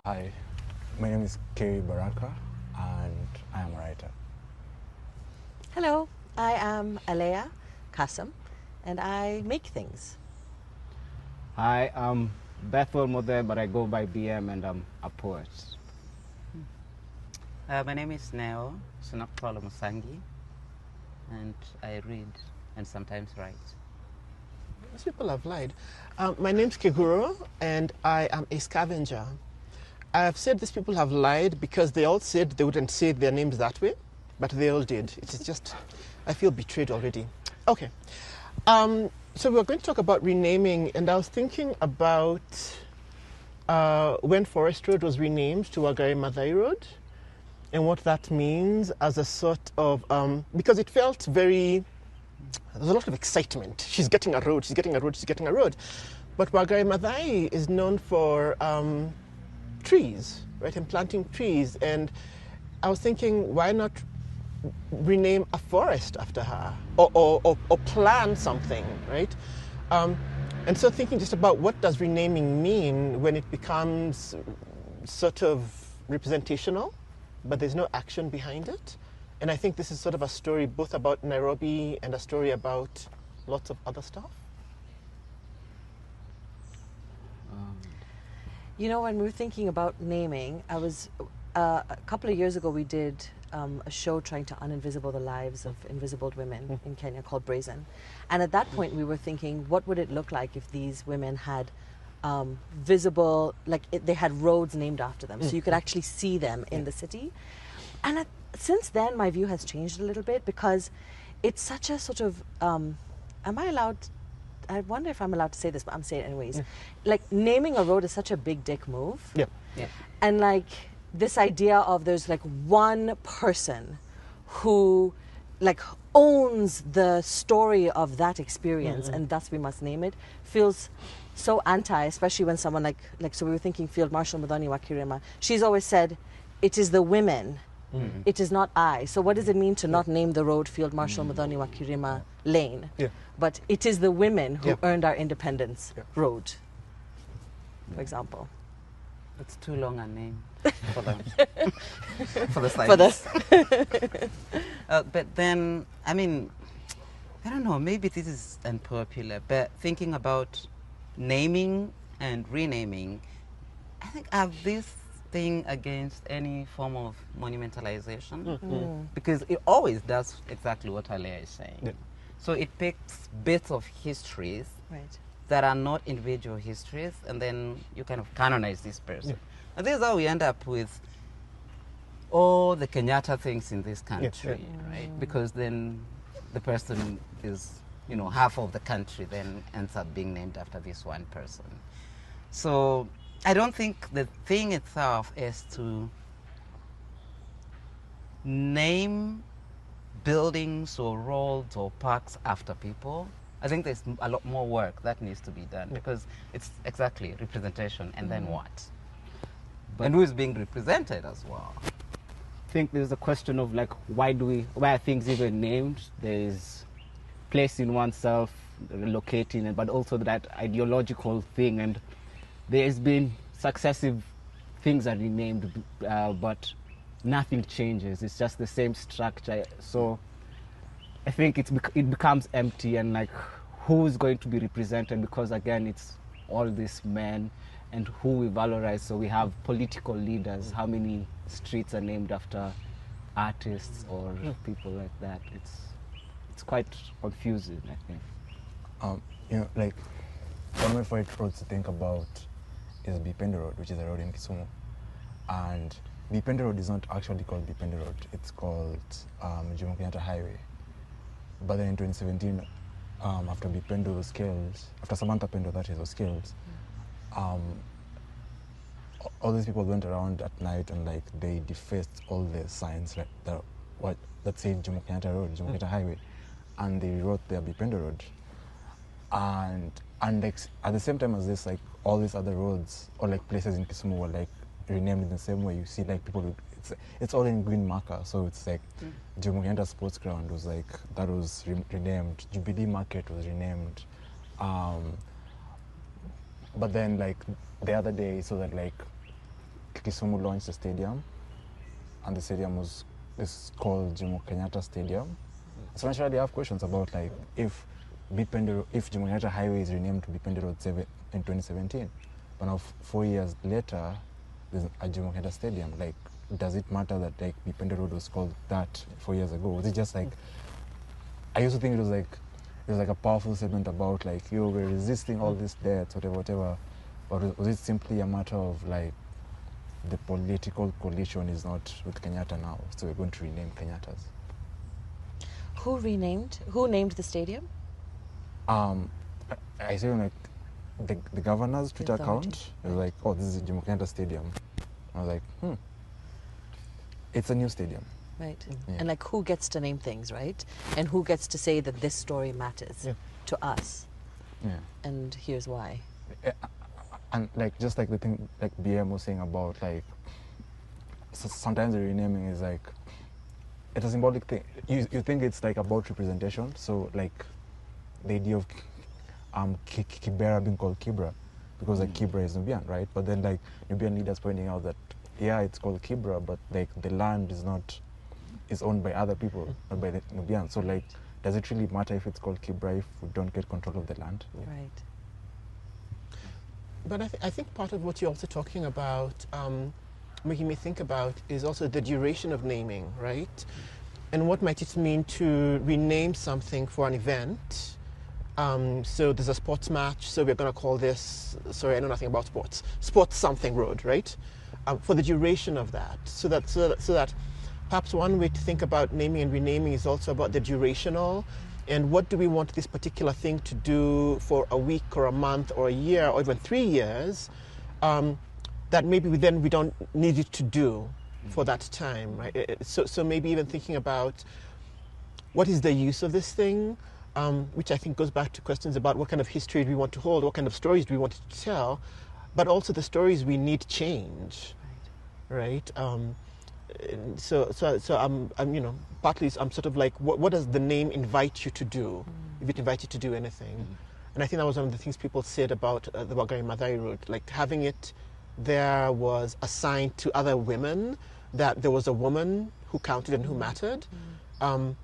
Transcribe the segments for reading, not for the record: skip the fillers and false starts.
Hi, my name is Kay Baraka and I am a writer. Hello, I am Alea Kassam and I make things. Hi, I'm Bethel Model, but I go by BM and I'm a poet. My name is Neo Sunakpalo Musangi, and I read and sometimes write. These people have lied. My name's Keguro, and I am a scavenger. I've said these people have lied because they all said they wouldn't say their names that way, but they all did. It's just, I feel betrayed already. Okay. So we're going to talk about renaming, and I was thinking about when Forest Road was renamed to Wangari Maathai Road, and what that means as a sort of, because it felt very, there's a lot of excitement. She's getting a road, she's getting a road, she's getting a road. But Wangari Maathai is known for trees, right, and planting trees. And I was thinking, why not rename a forest after her, or plan something, right? And so thinking just about what does renaming mean when it becomes sort of representational, but there's no action behind it. And I think this is sort of a story both about Nairobi and a story about lots of other stuff. You know, when we were thinking about naming, I was, a couple of years ago we did a show trying to uninvisible the lives of invisible women in Kenya called Brazen. And at that point we were thinking, what would it look like if these women had visible, they had roads named after them, so you could actually see them in the city. And since then, my view has changed a little bit because it's such a sort of, am I allowed, I wonder if I'm allowed to say this, but I'm saying it anyways. Yeah. Like, naming a road is such a big dick move. Yeah. Yeah. And like, this idea of there's like one person who like owns the story of that experience and thus we must name it feels so anti, especially when someone like so we were thinking Field Marshal Muthoni Wakirima, she's always said it is the women, it is not I. So what does it mean to not name the road Field Marshal Muthoni Wakirima Lane? Yeah. But it is the women who Yeah. earned our independence Yeah. road, for example. It's too long a name for them. For the site. For this. But then, I mean, I don't know, maybe this is unpopular, but thinking about naming and renaming, I think I have this thing against any form of monumentalization because it always does exactly what Alea is saying. Yeah. So it picks bits of histories Right. that are not individual histories, and then you kind of canonize this person. Yeah. And this is how we end up with all the Kenyatta things in this country, right? Because then the person is, half of the country then ends up being named after this one person. So I don't think the thing itself is to name buildings or roads or parks after people. I think there's a lot more work that needs to be done because it's exactly representation and then what? And who is being represented as well? I think there's a question of like why are things even named? There's placing oneself, relocating, but also that ideological thing. And there's been successive things are renamed, but nothing changes. It's just the same structure. So I think it becomes empty, and like who's going to be represented, because again it's all these men and who we valorize. So we have political leaders. How many streets are named after artists or people like that? It's quite confusing, I think. Like one of my favorite roads to think about is Bipende Road, which is a road in Kisumu. And Bipende Road is not actually called Bipende Road, it's called Jomo Kenyatta Highway. But then in 2017, after Bipende was killed, after Samantha Pendo was killed, all these people went around at night and like they defaced all the signs that said Jomo Kenyatta Road, Jomo Kenyatta Highway, and they wrote their Bipende Road. And like at the same time as this, like all these other roads or like places in Kisumu were like renamed in the same way. You see like people, it's all in green marker. So it's like Jomo Kenyatta Sports Ground was like, that was renamed. Jubilee Market was renamed. But then like the other day, so that like Kisumu launched a stadium, and the stadium is called Jomo Kenyatta Stadium. So naturally, I have questions about like if Jomo Kenyatta Highway is renamed to Bipende Road in 2017, but now 4 years later, there's a Jomo Kenyatta Stadium. Like, does it matter that like Bipende Road was called that 4 years ago? Was it just like? I used to think it was like a powerful statement about like we're resisting all these deaths, whatever. Or was it simply a matter of like the political coalition is not with Kenyatta now, so we're going to rename Kenyatta's? Who named the stadium? I say like the governor's Twitter account. It was like, oh, this is Jomo Kenyatta Stadium. I was like, it's a new stadium. Right. Yeah. And like who gets to name things, right? And who gets to say that this story matters to us? Yeah. And here's why. And like just like the thing like BM was saying about like sometimes the renaming is like it's a symbolic thing. You think it's like about representation, so like the idea of Kibera being called Kibra because like Kibra is Nubian, right? But then like Nubian leaders pointing out that it's called Kibra, but like the land is owned by other people, not by the Nubian. So like does it really matter if it's called Kibra if we don't get control of the land? Right. But I think part of what you're also talking about, making me think about, is also the duration of naming, right? And what might it mean to rename something for an event? So there's a sports match, so we're going to call this, sorry, I know nothing about sports something road, right? For the duration of that, so that perhaps one way to think about naming and renaming is also about the durational. And what do we want this particular thing to do for a week or a month or a year or even 3 years that maybe we don't need it to do for that time, right? So maybe even thinking about what is the use of this thing, which I think goes back to questions about what kind of history do we want to hold, what kind of stories do we want to tell, but also the stories we need change, right? So I'm partly I'm sort of like, what does the name invite you to do, if it invites you to do anything? And I think that was one of the things people said about the Wangari Maathai Road, like having it there was a sign to other women that there was a woman who counted and who mattered. And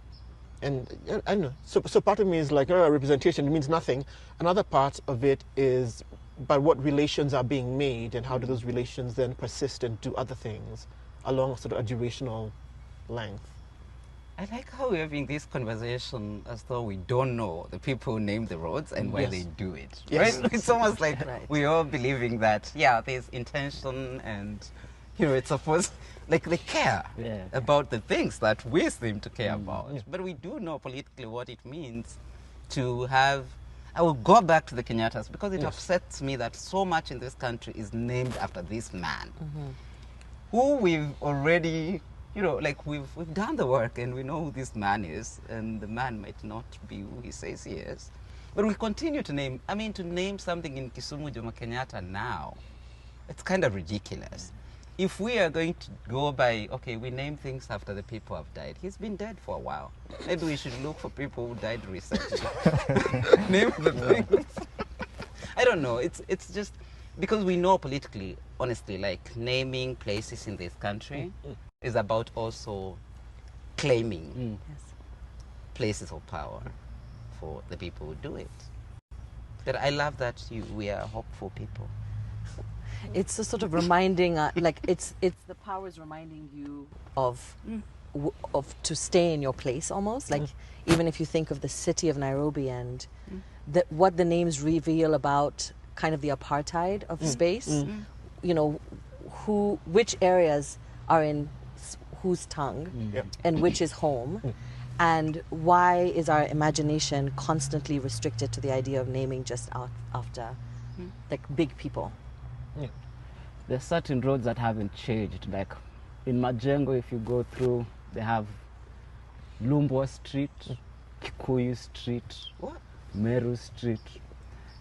I don't know, so part of me is like, representation, it means nothing. Another part of it is but what relations are being made and how do those relations then persist and do other things along sort of a durational length. I like how we're having this conversation as though we don't know the people who name the roads and why they do it. Yes. Right? It's almost like we're all believing that, there's intention and, it's supposed, like they care about the things that we seem to care about. Yeah. But we do know politically what it means to have, I will go back to the Kenyattas because it upsets me that so much in this country is named after this man. Who we've already, we've done the work and we know who this man is, and the man might not be who he says he is. But we'll continue to name, to name something in Kisumu Jomo Kenyatta now, it's kind of ridiculous. If we are going to go by, we name things after the people who have died, he's been dead for a while. Maybe we should look for people who died recently. Name the things. I don't know, it's just, because we know politically, honestly, like naming places in this country is about also claiming places of power for the people who do it. But I love that we are hopeful people. It's a sort of reminding, it's the powers reminding you of to stay in your place almost. Like even if you think of the city of Nairobi and what the names reveal about kind of the apartheid of space, which areas are in whose tongue and which is home, and why is our imagination constantly restricted to the idea of naming just after like big people. There's certain roads that haven't changed. Like in Majengo, if you go through, they have Lumbwa Street, Kikuyu Street, Meru Street,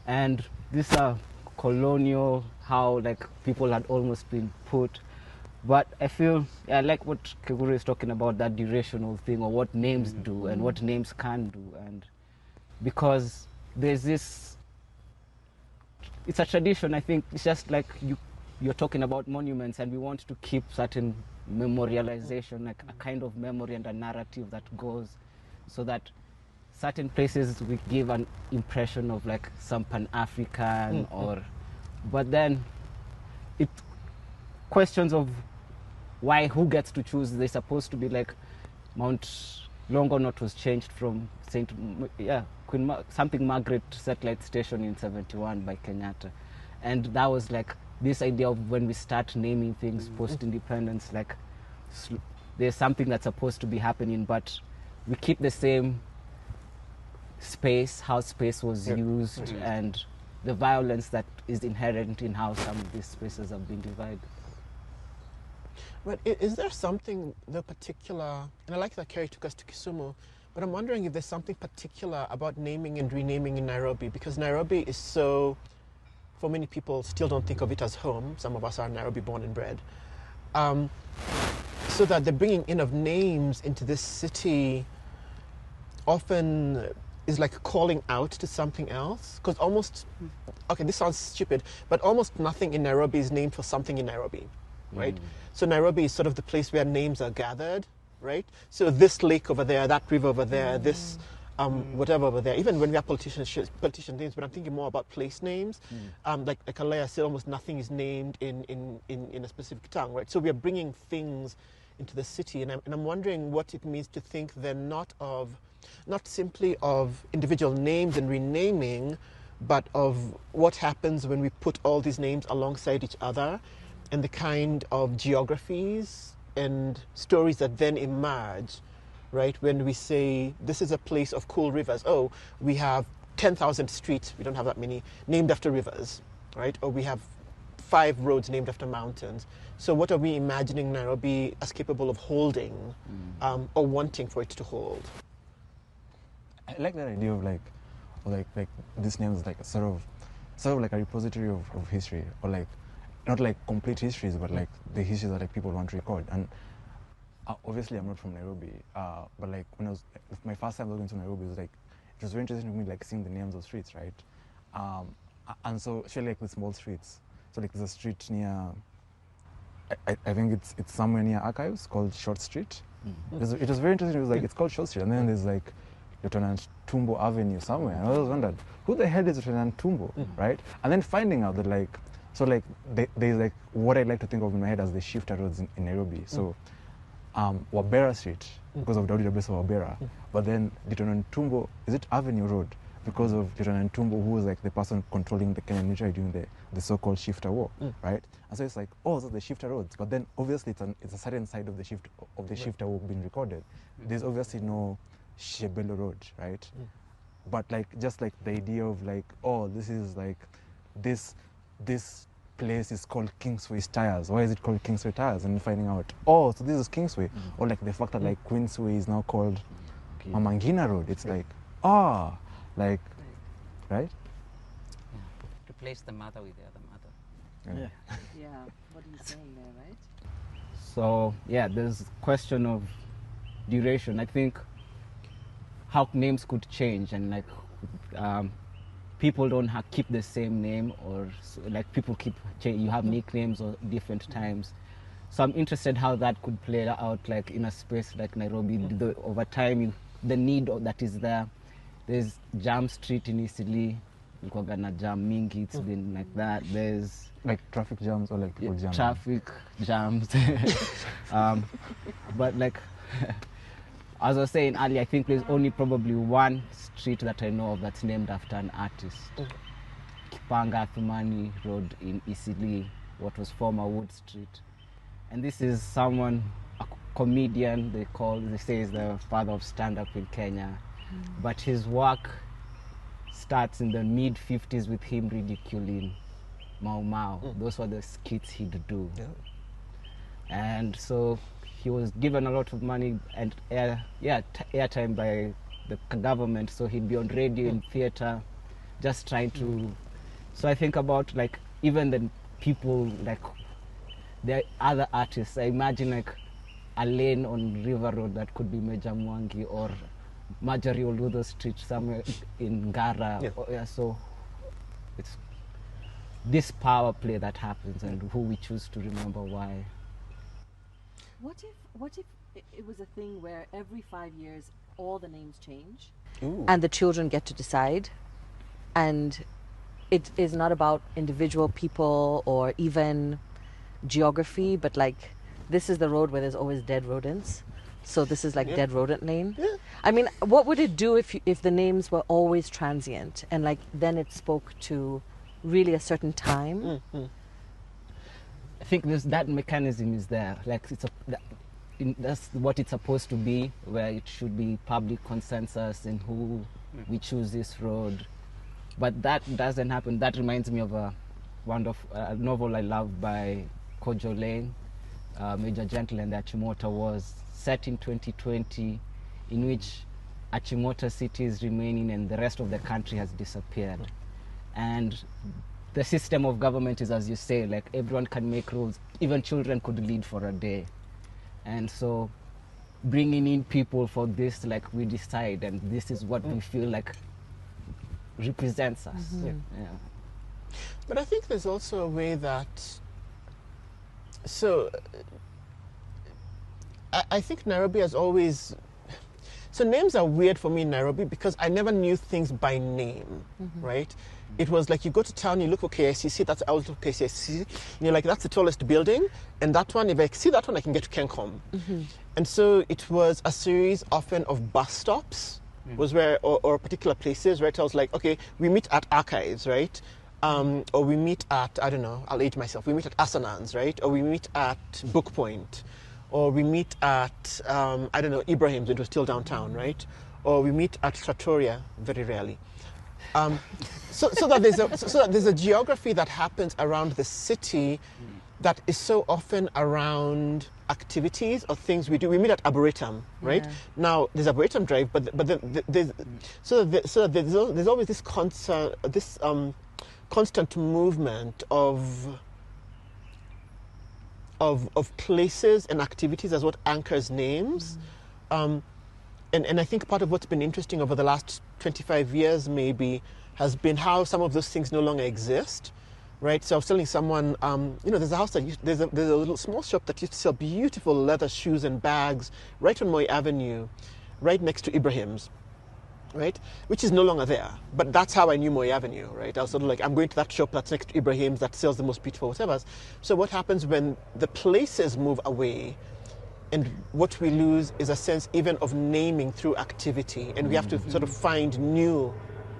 and these are colonial, how like people had almost been put. But I feel, I like what Keguru is talking about, that durational thing, or what names do and what names can do. And because there's this, it's a tradition, I think. It's just like you're talking about monuments, and we want to keep certain memorialization, like a kind of memory and a narrative that goes, so that certain places we give an impression of like some Pan-African but then it questions of why, who gets to choose. They're supposed to be like Mount Longonot was changed from something Margaret Satellite Station in 71 by Kenyatta, and that was like this idea of when we start naming things post-independence, like there's something that's supposed to be happening, but we keep the same space, how space was used, and the violence that is inherent in how some of these spaces have been divided. But is there something, the particular, and I like that Kerry took us to Kisumu, but I'm wondering if there's something particular about naming and renaming in Nairobi, because Nairobi is so, for many people, still don't think of it as home. Some of us are Nairobi born and bred. So that the bringing in of names into this city often is like calling out to something else. Because almost, okay, this sounds stupid, but almost nothing in Nairobi is named for something in Nairobi, right? So Nairobi is sort of the place where names are gathered, right? So this lake over there, that river over there, this whatever over there. Even when we have politician names, but I'm thinking more about place names. Like Alea said, almost nothing is named in a specific tongue, right? So we are bringing things into the city, and I'm wondering what it means to think then not simply of individual names and renaming, but of what happens when we put all these names alongside each other, and the kind of geographies and stories that then emerge, right? When we say, this is a place of cool rivers. Oh, we have 10,000 streets, we don't have that many, named after rivers, right? Or we have 5 roads named after mountains. So what are we imagining Nairobi as capable of holding, or wanting for it to hold? I like that idea of like this name is like sort of like a repository of history, or like not like complete histories, but like the histories that like people want to record. And obviously I'm not from Nairobi, but like when I was my first time going to Nairobi, it was very interesting to me, like seeing the names of streets, right? And so especially like with small streets. So like there's a street near, I think it's somewhere near Archives called Short Street. It was very interesting. It was like it's called Short Street, and then there's like Lieutenant Tumbo Avenue somewhere. And I always wondered, who the hell is Lieutenant Tumbo, right? And then finding out that like, so like there's like what I like to think of in my head as the shifter roads in Nairobi. So Wabera Street, because of Daudi Dabesa Wabera, but then Lieutenant Tumbo, is it Avenue Road? Because of Lieutenant Tumbo, who was like the person controlling the Kenyan military during the so-called shifter war, right? And so it's like, oh, so the shifter roads, but then obviously it's a certain side of the shifter war being recorded. There's obviously no Shebelo Road, right? But like just like the idea of like, oh, this is like this place is called Kingsway Tires. Why is it called Kingsway Tires? And finding out, oh, so this is Kingsway, or like the fact that like Queensway is now called Mama Ngina Road. It's like, like, right? Replace the mother with the other mother. Yeah, what are you saying there, right? So yeah, there's a question of duration. I think how names could change, and like people don't keep the same name, or like people keep change. You have nicknames or different times. So I'm interested how that could play out, like in a space like Nairobi. Over time, the need that is there. There's Jam Street in Eastleigh. Gana jam mingi. It's been like that. There's like traffic jams, or like people jam. Traffic jams. But like as I was saying earlier, I think there's only probably one street that I know of that's named after an artist. Kipanga Thumani Road in Eastleigh, what was former Wood Street. And this is someone, a comedian, they say is the father of stand-up in Kenya. But his work starts in the mid-50s with him ridiculing Mau Mau. Those were the skits he'd do. And so he was given a lot of money and airtime by the government, so he'd be on radio and theater just trying to... So I think about like even the people, like the other artists. I imagine like a lane on River Road that could be Meja Mwangi, or Marjorie Oludo Street somewhere in Ngara. So it's this power play that happens and who we choose to remember why. What if it was a thing where every 5 years all the names change and the children get to decide, and it is not about individual people or even geography, but like this is the road where there's always dead rodents, so this is like dead rodent lane. I mean, what would it do if the names were always transient and like then it spoke to really a certain time? I think that mechanism is there. Like that's what it's supposed to be, where it should be public consensus in who we choose this road. But that doesn't happen. That reminds me of a novel I love by Kojo Lane, Major Gentle and the Achimota Wars, set in 2020, in which Achimota city is remaining and the rest of the country has disappeared. And the system of government is, as you say, like everyone can make rules. Even children could lead for a day. And so bringing in people for this, like we decide, and this is what we feel like represents us. But I think there's also a way that, so I think Nairobi has always, so names are weird for me in Nairobi because I never knew things by name, right? It was like you go to town, you look for KICC, that's out of KICC, and you're like, that's the tallest building, and that one, if I see that one, I can get to Kencom. And so it was a series often of bus stops, was where, or particular places, right? I was like, okay, we meet at Archives, right? Or we meet at, I don't know, I'll age myself, we meet at Asanans, right? Or we meet at Book Point, or we meet at, I don't know, Ibrahim's, it was still downtown, right? Or we meet at Trattoria, very rarely. So that there's a geography that happens around the city that is so often around activities or things we do. We meet at Arboretum, right? Now there's Arboretum Drive, but then there's always this constant movement of places and activities as what anchors names. And I think part of what's been interesting over the last 25 years maybe has been how some of those things no longer exist, right? So I was telling someone, there's a house there's a little small shop that used to sell beautiful leather shoes and bags right on Moi Avenue, right next to Ibrahim's, right? Which is no longer there. But that's how I knew Moi Avenue, right? I was sort of like, I'm going to that shop that's next to Ibrahim's that sells the most beautiful whatever. So what happens when the places move away? And what we lose is a sense even of naming through activity, and we have to sort of find new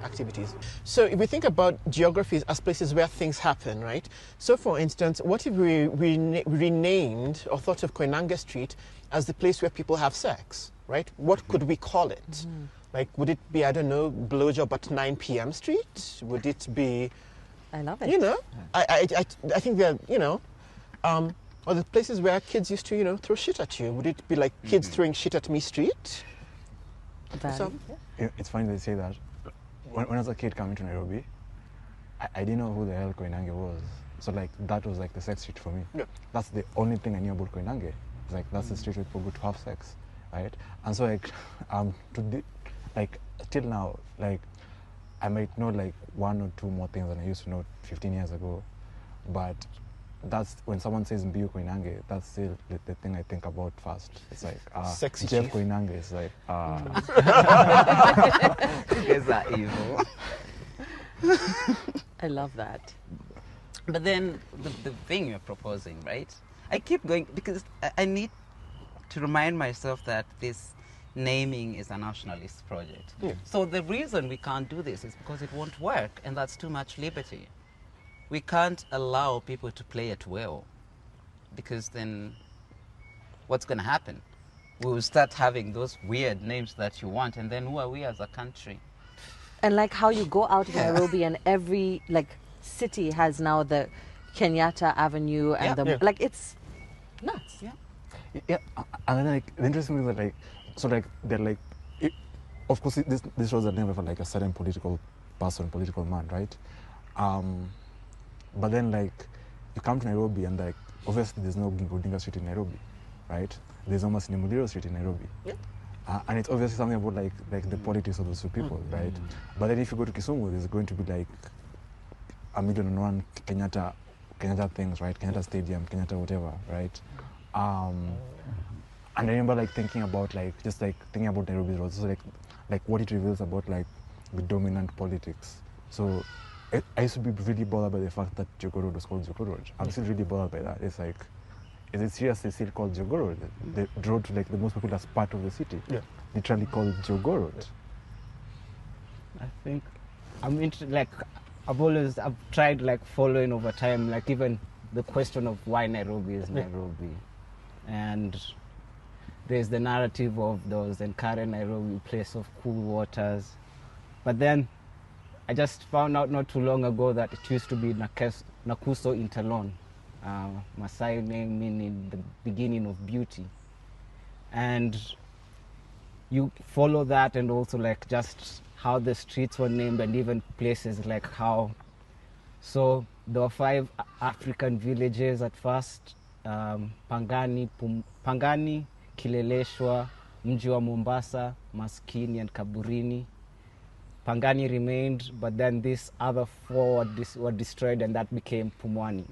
activities. So if we think about geographies as places where things happen, right? So for instance, what if we renamed or thought of Koinange Street as the place where people have sex, right? What could we call it? Like, would it be, I don't know, blowjob at 9 p.m. Street? Would it be... I love it. You know, I think that, or the places where kids used to, throw shit at you. Would it be like kids throwing shit at me street? So, it's funny they say that. When I was a kid coming to Nairobi, I didn't know who the hell Koinange was. So like that was like the sex street for me. That's the only thing I knew about Koinange. It's like that's the street where people go to have sex, right? And so like till now, like I might know like one or two more things than I used to know 15 years ago, but that's when someone says Mbiu Koinange, that's still the thing I think about first. It's like sexy Jeff chief. Koinange is like You guys are evil. I love that. But then the thing you're proposing, right? I keep going because I need to remind myself that this naming is a nationalist project. So the reason we can't do this is because it won't work, and that's too much liberty. We can't allow people to play at will, because then what's going to happen? We will start having those weird names that you want, and then who are we as a country? And like how you go out of Nairobi and every city has now the Kenyatta Avenue and like it's nuts. Yeah, and then like the interesting thing is that they're like, of course this was the name of like a certain political person, political man, right? But then like you come to Nairobi and like obviously there's no Odinga Street in Nairobi, right? There's almost Nimuliro Street in Nairobi. And it's obviously something about like the politics of those two people, right? But then if you go to Kisumu, there's going to be like 1,000,001 Kenyatta things, right? Kenyatta Stadium, Kenyatta whatever, right? And I remember like thinking about like just like thinking about Nairobi roads, so like what it reveals about like the dominant politics. So I used to be really bothered by the fact that Jogo Road was called Jogo Road. I'm still really bothered by that. It's like, is it seriously still called Jogo Road? The road to like the most populous part of the city, literally called Jogo Road. I think like I've tried like following over time, like even the question of why Nairobi is Nairobi, and there's the narrative of those Nkare Nairobi, place of cool waters, but then I just found out not too long ago that it used to be Nakuso Interlon, Maasai name meaning the beginning of beauty, and you follow that, and also like just how the streets were named, and even places like how. So there were 5 African villages at first: Pangani, Kileleshwa, Mji wa Mombasa, Maskini, and Kaburini. Pangani remained, but then these other 4 were destroyed, and that became Pumwani.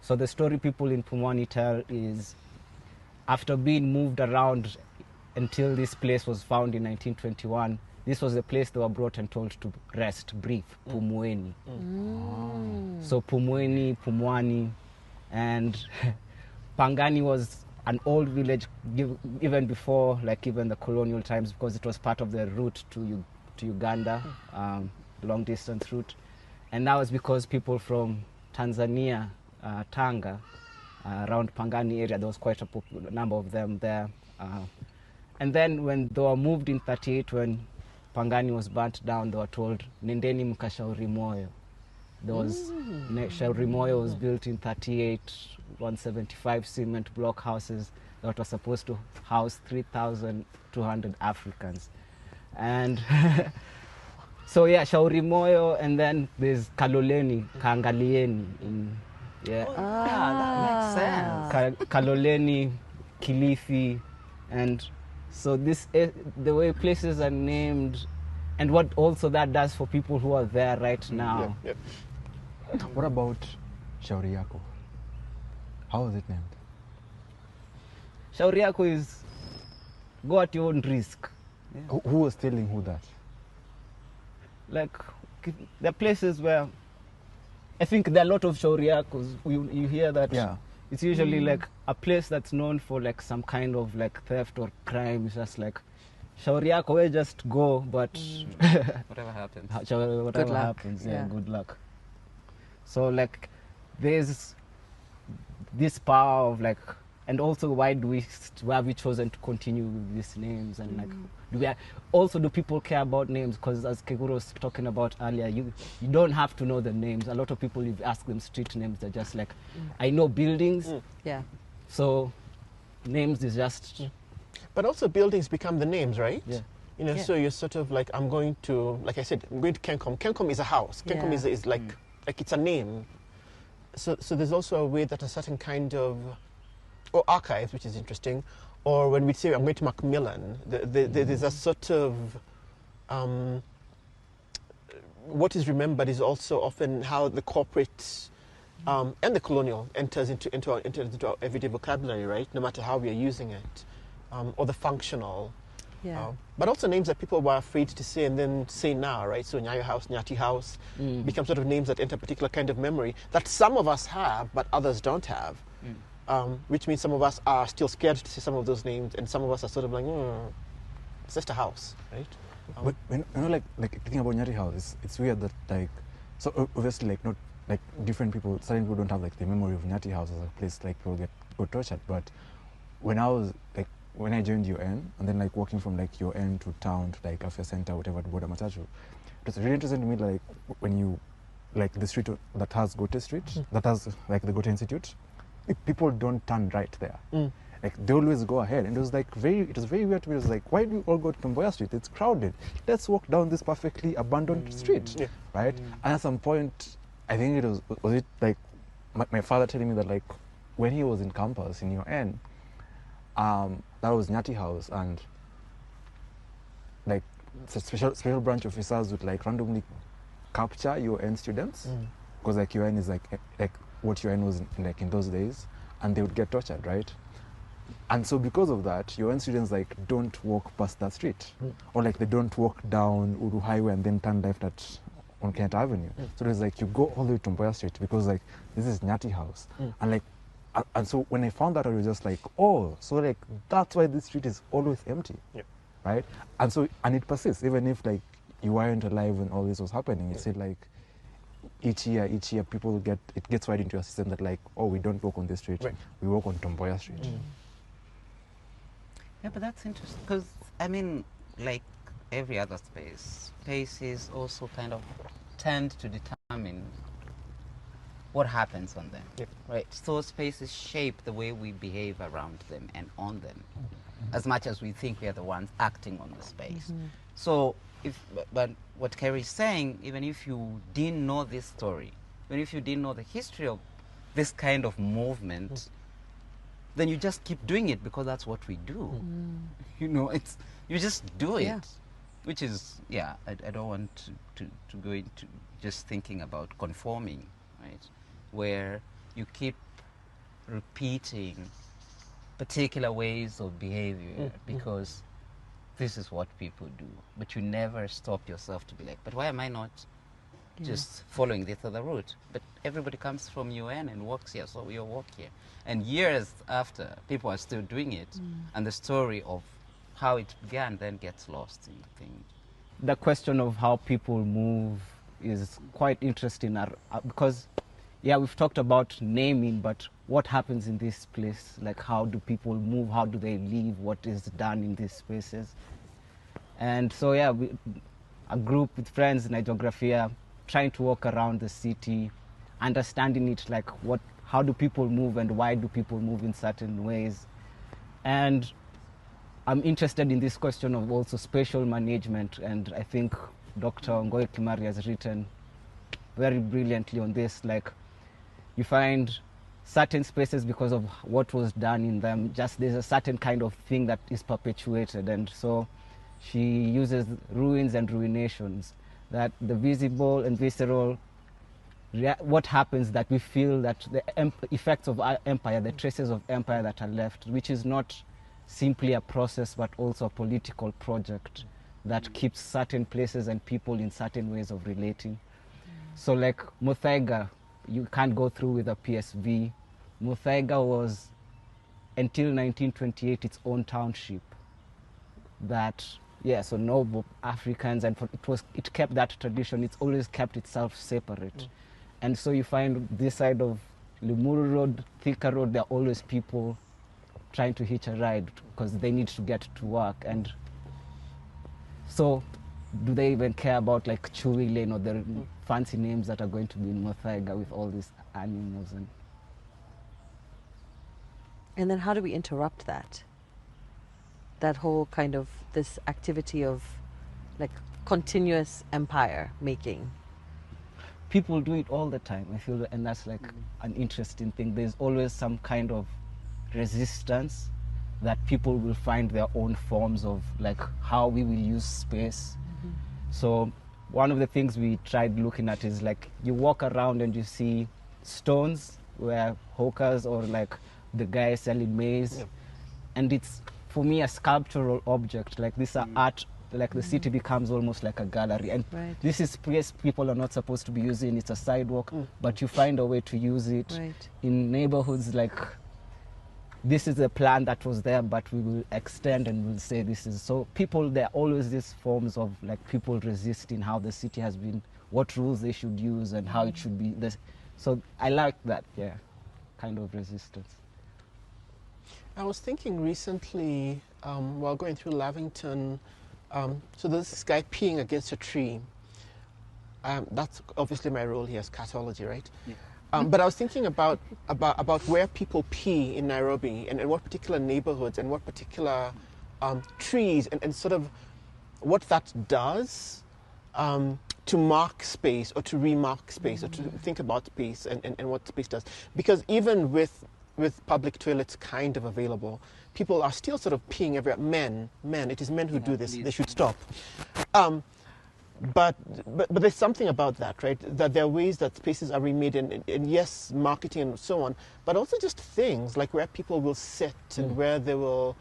So the story people in Pumwani tell is, after being moved around until this place was found in 1921, this was the place they were brought and told to rest, breathe, Pumweni. So Pumweni, Pumwani, and Pangani was an old village even before, like even the colonial times, because it was part of the route to Uganda, long distance route. And that was because people from Tanzania, Tanga, around Pangani area, there was quite a number of them there. And then when they were moved in 38, when Pangani was burnt down, they were told, Nendeni mkashauri moyo. There was, Shauri Moyo was built in 38, 175 cement block houses that were supposed to house 3,200 Africans. And so yeah, Shauri Moyo, and then there's Kaloleni, Kaangalieni. That makes sense. Kaloleni, Kilifi, and so this the way places are named, and what also that does for people who are there right now. What about Shauri Yako? How was it named? Shauri Yako is go at your own risk. Who was telling who that? Like, there are places where I think there are a lot of Shauri Yakos. You hear that? Yeah. It's usually like a place that's known for like some kind of like theft or crime. It's just like Shauri Yako, we just go, but Whatever happens. whatever happens, good luck. So like there's this power of like, and also why have we chosen to continue with these names, and like do people care about names? Because as Keguro was talking about earlier, you don't have to know the names. A lot of people, if you ask them street names, they're just like, I know buildings. Yeah. So names is just. But also buildings become the names, right? Yeah. You know, so you're sort of like, I'm going to, like I said, I'm going to Kencom. Kencom is a house. Kencom is like it's a name. So there's also a way that a certain kind of, or archives, which is interesting, or when we say I'm going to Macmillan, there's a sort of, what is remembered is also often how the corporate and the colonial enters into our everyday vocabulary, right? No matter how we are using it, or the functional. Yeah. But also names that people were afraid to say and then say now, right? So Nyayo House, Nyati House become sort of names that enter a particular kind of memory that some of us have, but others don't have. Which means some of us are still scared to say some of those names, and some of us are sort of like, it's just a house, right? But when, you know, like thinking about Nyati House, it's weird that like, so obviously like not like different people, certain people don't have like the memory of Nyati House as a place like people got tortured. But when I joined UN, and then like walking from like UN to town to like Afya Center, whatever, to Boda Matatu, it was really interesting to me, like when you, like the street that has Gote Street, that has like the Gote Institute, people don't turn right there. Like they always go ahead, and it was very weird to me. It was like, why do you all go to Kamboya Street? It's crowded. Let's walk down this perfectly abandoned street, right? And at some point, I think was it like my father telling me that like when he was in campus in UN, that was Nyati House, and like special branch officers would like randomly capture UN students because like UN is like what UN was in those days, and they would get tortured, right? And so because of that, UN students like don't walk past that street, or like they don't walk down Uru Highway and then turn left on Kenyatta Avenue. So it's like you go all the way to Mboya Street because like this is Nyati House, and like and so when I found that, I was just like, oh, so like that's why this street is always empty, right? And so it persists even if like you weren't alive when all this was happening. It said like each year people gets right into your system that like, oh, we don't walk on this street, we walk on Mboya Street. Yeah, but that's interesting because, I mean, like every other spaces also kind of tend to determine what happens on them, right? So spaces shape the way we behave around them and on them, as much as we think we are the ones acting on the space. So, but what Kerry's saying, even if you didn't know this story, even if you didn't know the history of this kind of movement, then you just keep doing it because that's what we do. You know, you just do it, which is, I don't want to go into just thinking about conforming, right? Where you keep repeating particular ways of behavior because this is what people do. But you never stop yourself to be like, but why am I not just following this other route? But everybody comes from UN and works here, so we'll walk here. And years after, people are still doing it, and the story of how it began then gets lost in the thing. The question of how people move is quite interesting because, we've talked about naming, but what happens in this place? Like, how do people move? How do they live? What is done in these spaces? And so, a group with friends in Geographia, trying to walk around the city, understanding it, like how do people move and why do people move in certain ways. And I'm interested in this question of also spatial management, and I think Dr. Ngige has written very brilliantly on this. Like, you find certain spaces because of what was done in them, just there's a certain kind of thing that is perpetuated, and so she uses ruins and ruinations, that the visible and visceral, what happens that we feel that the effects of our empire, the traces of empire that are left, which is not simply a process but also a political project that keeps certain places and people in certain ways of relating. So like Muthaiga, you can't go through with a PSV. Muthaiga was, until 1928, its own township that, so no Africans, and it kept that tradition. It's always kept itself separate. And so you find this side of Limuru Road, Thika Road, there are always people trying to hitch a ride because they need to get to work. And so do they even care about like Chui Lane or the fancy names that are going to be in Muthaiga with all these animals? And then how do we interrupt that? That whole kind of this activity of like continuous empire making. People do it all the time, I feel, and that's like an interesting thing. There's always some kind of resistance that people will find their own forms of like how we will use space. So one of the things we tried looking at is like you walk around and you see stones where hawkers or like the guy selling maize, and it's for me a sculptural object. Like this are art. Like the city becomes almost like a gallery, and this is place people are not supposed to be using. It's a sidewalk, but you find a way to use it in neighborhoods. Like this is a plan that was there, but we will extend and we'll say this is so. People, there are always these forms of like people resisting how the city has been, what rules they should use, and how it should be. So I like that, kind of resistance. I was thinking recently while going through Lavington. So there's this guy peeing against a tree. That's obviously my role here as catology, right? But I was thinking about where people pee in Nairobi and in what particular neighborhoods and what particular trees and sort of what that does to mark space or to remark space or to think about space and what space does. Because even with public toilets kind of available, people are still sort of peeing everywhere. Men, it is men who do this. They should stop. But there's something about that, right? That there are ways that spaces are remade, and yes, marketing and so on, but also just things like where people will sit and where they will,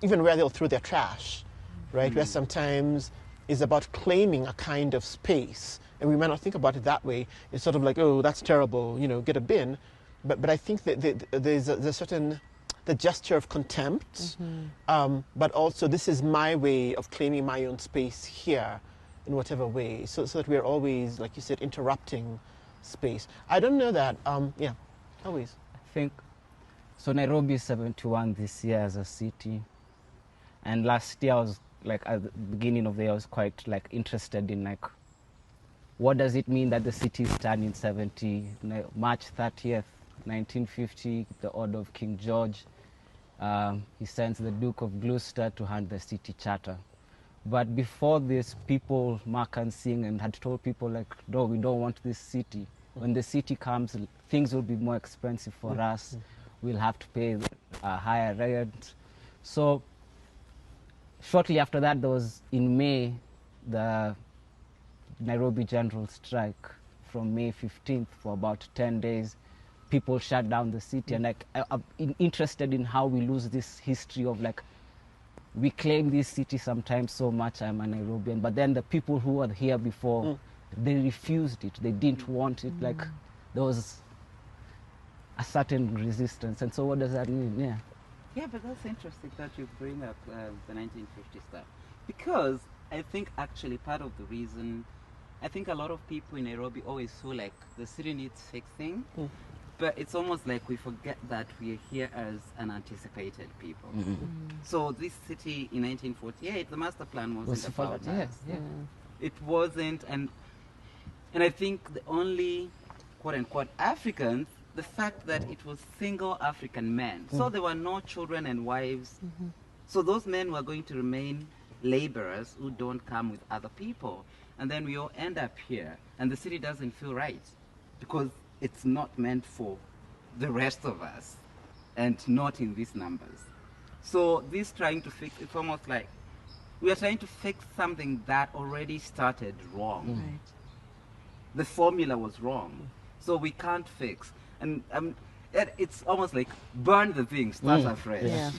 even where they'll throw their trash, right? Where sometimes is about claiming a kind of space, and we might not think about it that way. It's sort of like, oh, that's terrible, get a bin. But I think that there's a certain the gesture of contempt, but also this is my way of claiming my own space here, in whatever way, so that we're always, like you said, interrupting space. I don't know that. Yeah, always. I think so. Nairobi is 71 this year as a city, and last year I was like at the beginning of the year I was quite like interested in like what does it mean that the city is turning 70. March 30th, 1950, the order of King George. He sends the Duke of Gloucester to hand the city charter. But before this, people, Mark and Singh, and had told people like, no, we don't want this city. When the city comes, things will be more expensive for us. We'll have to pay a higher rent. So shortly after that, there was in May, the Nairobi general strike from May 15th for about 10 days. People shut down the city, and like I'm interested in how we lose this history of like, we claim this city sometimes so much, I'm a Nairobian, but then the people who were here before, they refused it. They didn't want it. Like there was a certain resistance. And so what does that mean? Yeah. Yeah, but that's interesting that you bring up the 1950 stuff. Because I think actually part of the reason, I think a lot of people in Nairobi always feel like the city needs fixing. But it's almost like we forget that we are here as unanticipated people. So this city in 1948, the master plan wasn't about us. Yes, yeah. It wasn't, and I think the only quote-unquote Africans, the fact that it was single African men. So there were no children and wives. So those men were going to remain laborers who don't come with other people. And then we all end up here, and the city doesn't feel right because it's not meant for the rest of us and not in these numbers. So this trying to fix, it's almost like we are trying to fix something that already started wrong. The formula was wrong. So we can't fix. And it's almost like burn the thing, start afresh.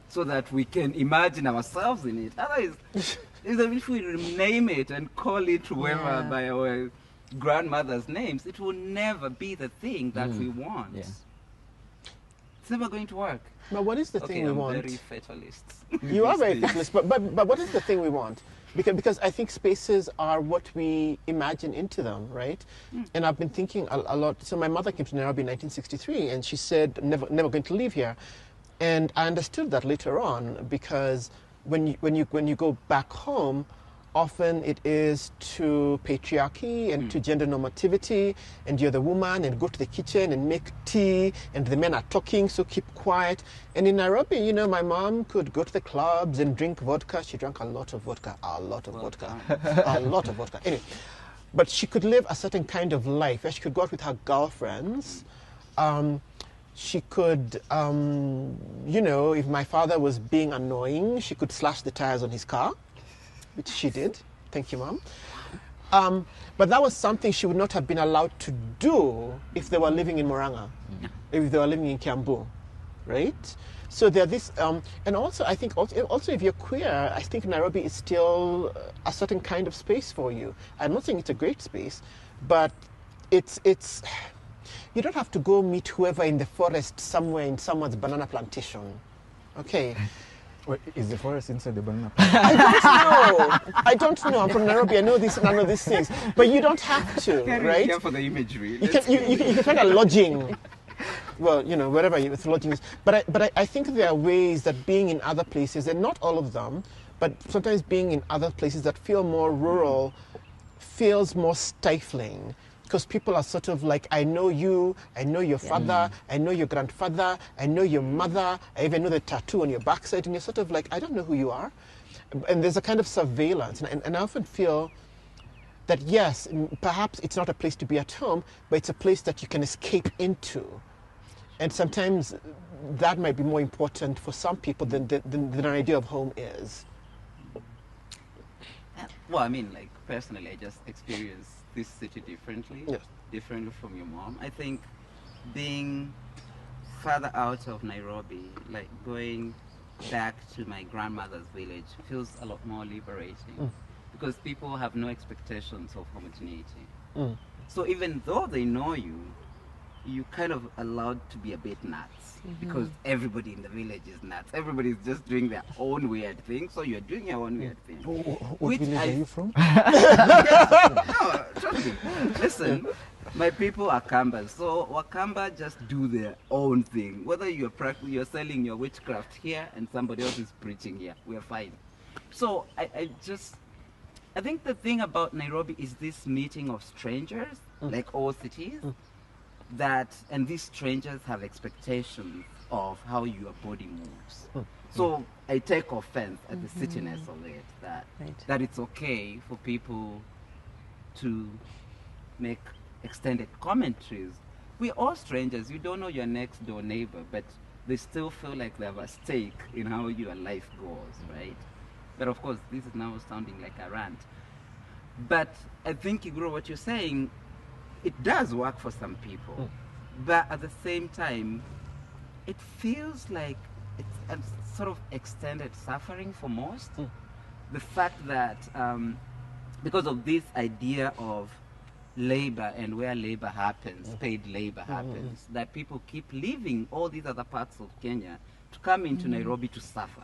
So that we can imagine ourselves in it. Otherwise, if we rename it and call it whoever by our grandmother's names, it will never be the thing that we want. It's never going to work. But what is the thing we want? I'm very fatalist. You are very fatalist, but what is the thing we want? Because I think spaces are what we imagine into them, right? And I've been thinking a lot. So my mother came to Nairobi in 1963, and she said, never going to leave here. And I understood that later on, because when you go back home, often it is to patriarchy and to gender normativity, and you're the woman and go to the kitchen and make tea, and the men are talking, so keep quiet. And in Nairobi, my mom could go to the clubs and drink vodka. She drank a lot of vodka. Anyway, but she could live a certain kind of life where she could go out with her girlfriends. She could, if my father was being annoying, she could slash the tires on his car, which she did. Thank you, Mom. But that was something she would not have been allowed to do if they were living in Murang'a, if they were living in Kiambu, right? So there this, and also I think also if you're queer, I think Nairobi is still a certain kind of space for you. I'm not saying it's a great space, but it's you don't have to go meet whoever in the forest somewhere in someone's banana plantation, okay? Wait, is the forest inside the banana? I don't know. I'm from Nairobi. I know none of these things. But you don't have to, right? Here for the imagery. You can find a lodging. Well, wherever it's lodging is. But I think there are ways that being in other places, and not all of them, but sometimes being in other places that feel more rural, feels more stifling. Because people are sort of like, I know you, I know your father, I know your grandfather, I know your mother, I even know the tattoo on your backside, and you're sort of like, I don't know who you are. And there's a kind of surveillance. And I often feel that, yes, perhaps it's not a place to be at home, but it's a place that you can escape into. And sometimes that might be more important for some people than an idea of home is. Well, I mean, like, personally, I just experience this city differently, Yes. differently from your mom. I think being further out of Nairobi, like going back to my grandmother's village, feels a lot more liberating because people have no expectations of homogeneity. So even though they know you, you kind of allowed to be a bit nuts because everybody in the village is nuts. Everybody's just doing their own weird thing, so you're doing your own weird thing. What village are you from? No, trust me. Listen, my people are Kambas, so Wakamba just do their own thing. Whether you're selling your witchcraft here and somebody else is preaching here, we're fine. So I think the thing about Nairobi is this meeting of strangers, like all cities, and these strangers have expectations of how your body moves. So I take offense at the cityness of it, that it's okay for people to make extended commentaries. We're all strangers. You don't know your next door neighbor, but they still feel like they have a stake in how your life goes, right? But of course, this is now sounding like a rant. But I think, Igro, what you're saying, it does work for some people. But at the same time, it feels like it's a sort of extended suffering for most. The fact that because of this idea of labor and where labor happens, paid labor happens, that people keep leaving all these other parts of Kenya to come into Nairobi to suffer.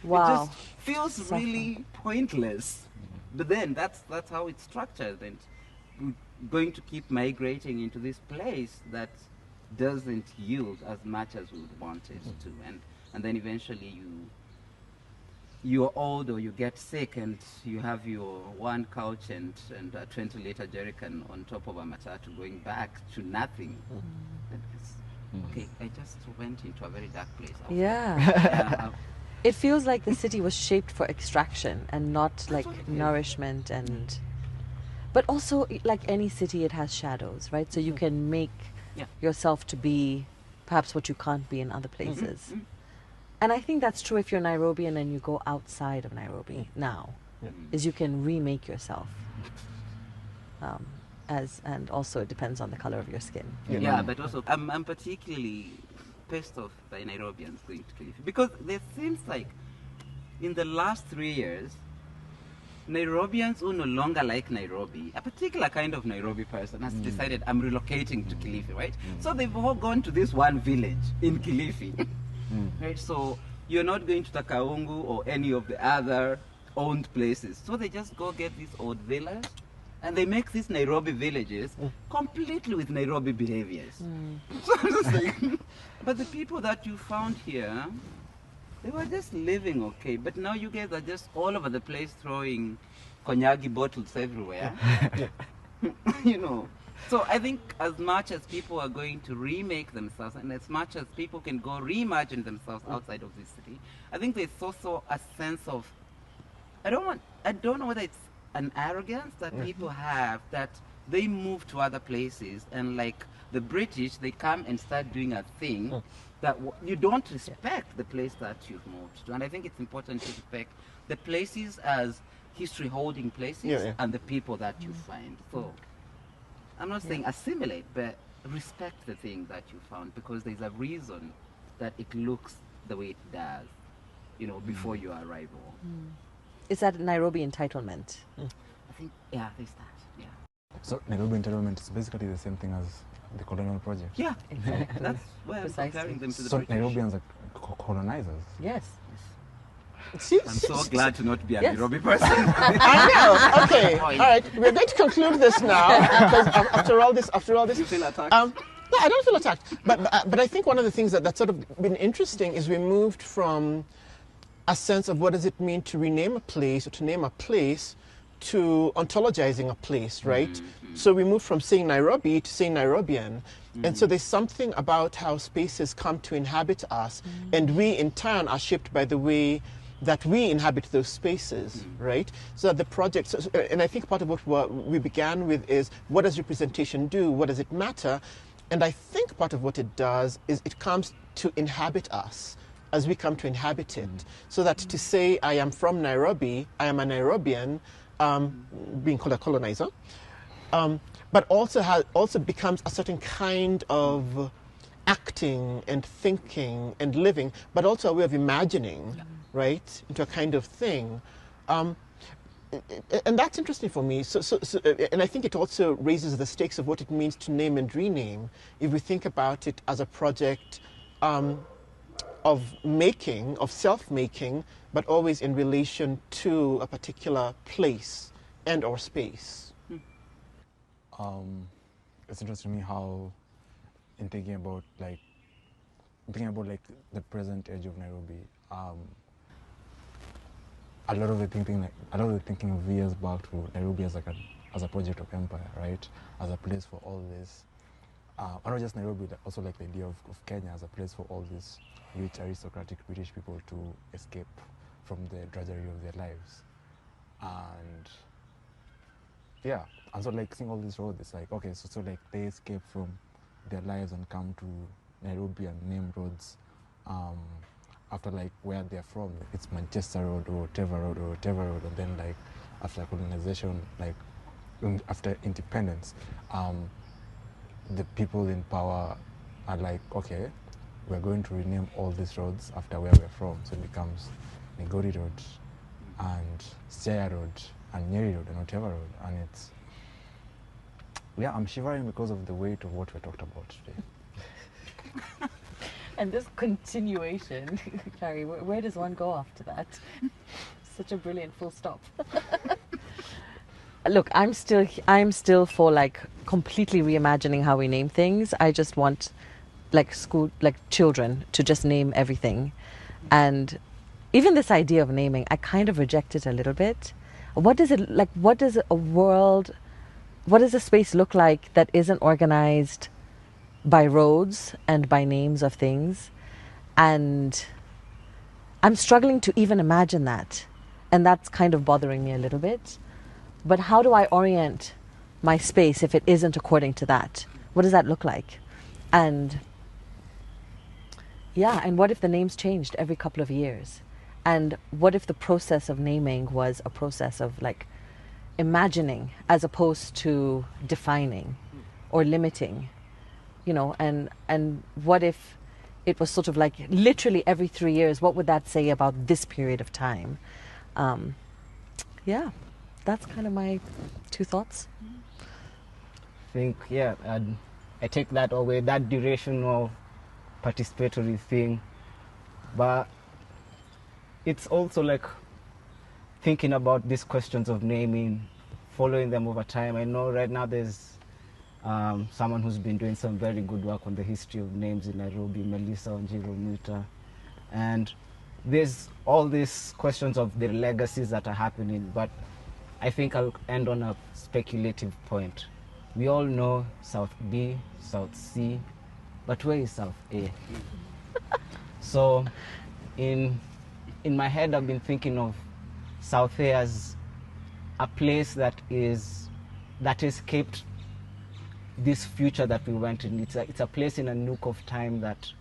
Wow. It just feels really pointless. But then that's how it's structured, and we're going to keep migrating into this place that doesn't yield as much as we would want it to, and then eventually you're old or you get sick and you have your one couch and a 20-liter jerrycan on top of a matatu going back to nothing. Okay, I just went into a very dark place. Yeah. It feels like the city was shaped for extraction and not like Absolutely. nourishment but also like any city, it has shadows, right? So you can make yourself to be perhaps what you can't be in other places. And I think that's true if you're Nairobian and you go outside of Nairobi now, is you can remake yourself. And also it depends on the color of your skin. Yeah, but also I'm particularly pissed off by Nairobians going to Kilifi because there seems like in the last 3 years, Nairobians who no longer like Nairobi, a particular kind of Nairobi person has decided I'm relocating to Kilifi, right? So they've all gone to this one village in Kilifi, right? So you're not going to Takaungu or any of the other owned places. So they just go get these old villas and they make these Nairobi villages completely with Nairobi behaviors. So I'm just like, but the people that you found here, they were just living okay. But now you guys are just all over the place throwing konyagi bottles everywhere. You know. So I think as much as people are going to remake themselves and as much as people can go reimagine themselves outside of this city, I think there's also a sense of, I don't know whether it's an arrogance that people have, that they move to other places and like the British, they come and start doing a thing that you don't respect the place that you've moved to. And I think it's important to respect the places as history holding places and the people that you find. So I'm not saying assimilate, but respect the thing that you found because there's a reason that it looks the way it does, you know, before your arrival. Is that Nairobi entitlement? I think, there's that, So Nairobi entitlement is basically the same thing as the colonial project. Yeah, Exactly. that's why I'm Precisely. comparing them to the So British. Nairobians are colonizers. Yes. See, I'm so glad to not be a Yes. Nairobi person. I know. Okay. All right. We're going to conclude this now because after all this, You feel attacked? no, I don't feel attacked. But I think one of the things that's sort of been interesting is we moved from a sense of what does it mean to rename a place or to name a place to ontologizing a place, right? So we moved from saying Nairobi to saying Nairobian. And so there's something about how spaces come to inhabit us, and we in turn are shaped by the way that we inhabit those spaces, right? So that the project, and I think part of what we began with is what does representation do? What does it matter? And I think part of what it does is it comes to inhabit us as we come to inhabit it. So that to say I am from Nairobi, I am a Nairobian, being called a colonizer, but also becomes a certain kind of acting and thinking and living, but also a way of imagining, right, into a kind of thing. And that's interesting for me. And I think it also raises the stakes of what it means to name and rename if we think about it as a project of making, of self-making, but always in relation to a particular place and or space. It's interesting to me how, in thinking about like the present age of Nairobi, a lot of the thinking of years back to Nairobi as a project of empire, right? As a place for all this, and not just Nairobi, but also like the idea of Kenya as a place for all these rich aristocratic British people to escape from the drudgery of their lives, and yeah, and so like seeing all these roads, it's like okay, so like they escape from their lives and come to Nairobi and name roads after like where they're from. It's Manchester Road or whatever road or whatever road, and then like after colonization, like after independence, the people in power are like, okay, we're going to rename all these roads after where we're from, so it becomes Migori Road and Siaya Road and Nyeri Road and whatever road, and it's, yeah, I'm shivering because of the weight of what we talked about today. And this continuation, Carrie, where does one go after that? Such a brilliant full stop. Look, I'm still for like completely reimagining how we name things. I just want like children to just name everything. And even this idea of naming, I kind of reject it a little bit. What does it like? What does a space look like that isn't organized by roads and by names of things? And I'm struggling to even imagine that. And that's kind of bothering me a little bit. But how do I orient my space if it isn't according to that? What does that look like? And yeah, and what if the names changed every couple of years? And what if the process of naming was a process of like imagining as opposed to defining or limiting? You know, and what if it was sort of like literally every 3 years, what would that say about this period of time? Yeah, that's kind of my 2 thoughts. I think, yeah, I take that away, that durational participatory thing, but it's also like thinking about these questions of naming, following them over time. I know right now there's someone who's been doing some very good work on the history of names in Nairobi, Melissa Onjiro-Mwita. And there's all these questions of the legacies that are happening, but I think I'll end on a speculative point. We all know South B, South C, but where is South A? So in my head, I've been thinking of South A as a place that escaped this future that we went in. It's a place in a nook of time that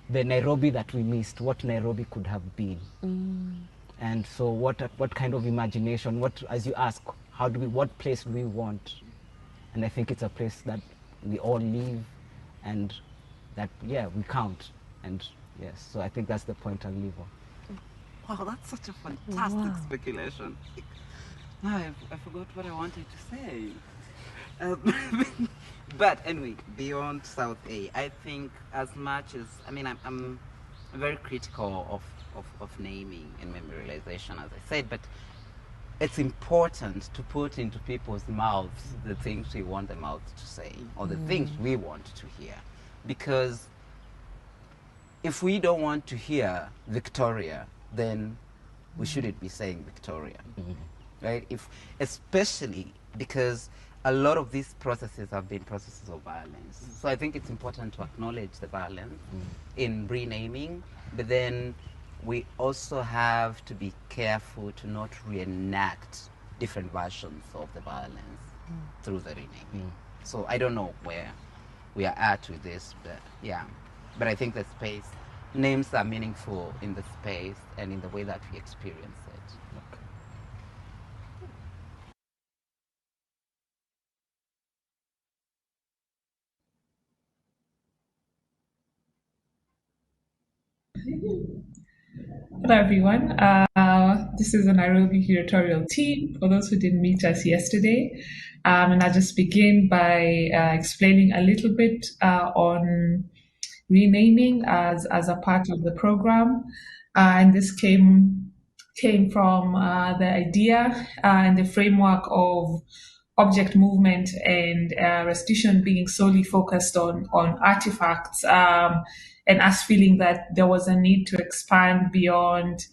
the Nairobi that we missed, what Nairobi could have been. And so what kind of imagination, as you ask, what place do we want? And I think it's a place that we all live and that, yeah, we count. And yes, so I think that's the point I'll leave on. Wow, that's such a fantastic speculation. I forgot what I wanted to say. But anyway, beyond South A, I think as much as, I mean, I'm very critical of naming and memorialization, as I said, but it's important to put into people's mouths the things we want them out to say, or the things we want to hear. Because if we don't want to hear Victoria, then we shouldn't be saying Victoria, right? Especially because a lot of these processes have been processes of violence. So I think it's important to acknowledge the violence in renaming, but then we also have to be careful to not reenact different versions of the violence through the renaming. So I don't know where we are at with this, but yeah. But I think the space, names are meaningful in the space and in the way that we experience it. Hello, everyone. This is the Nairobi curatorial team, for those who didn't meet us yesterday. And I'll just begin by explaining a little bit on renaming as a part of the program. And this came from the idea and the framework of object movement and restitution being solely focused on artifacts, and us feeling that there was a need to expand beyond,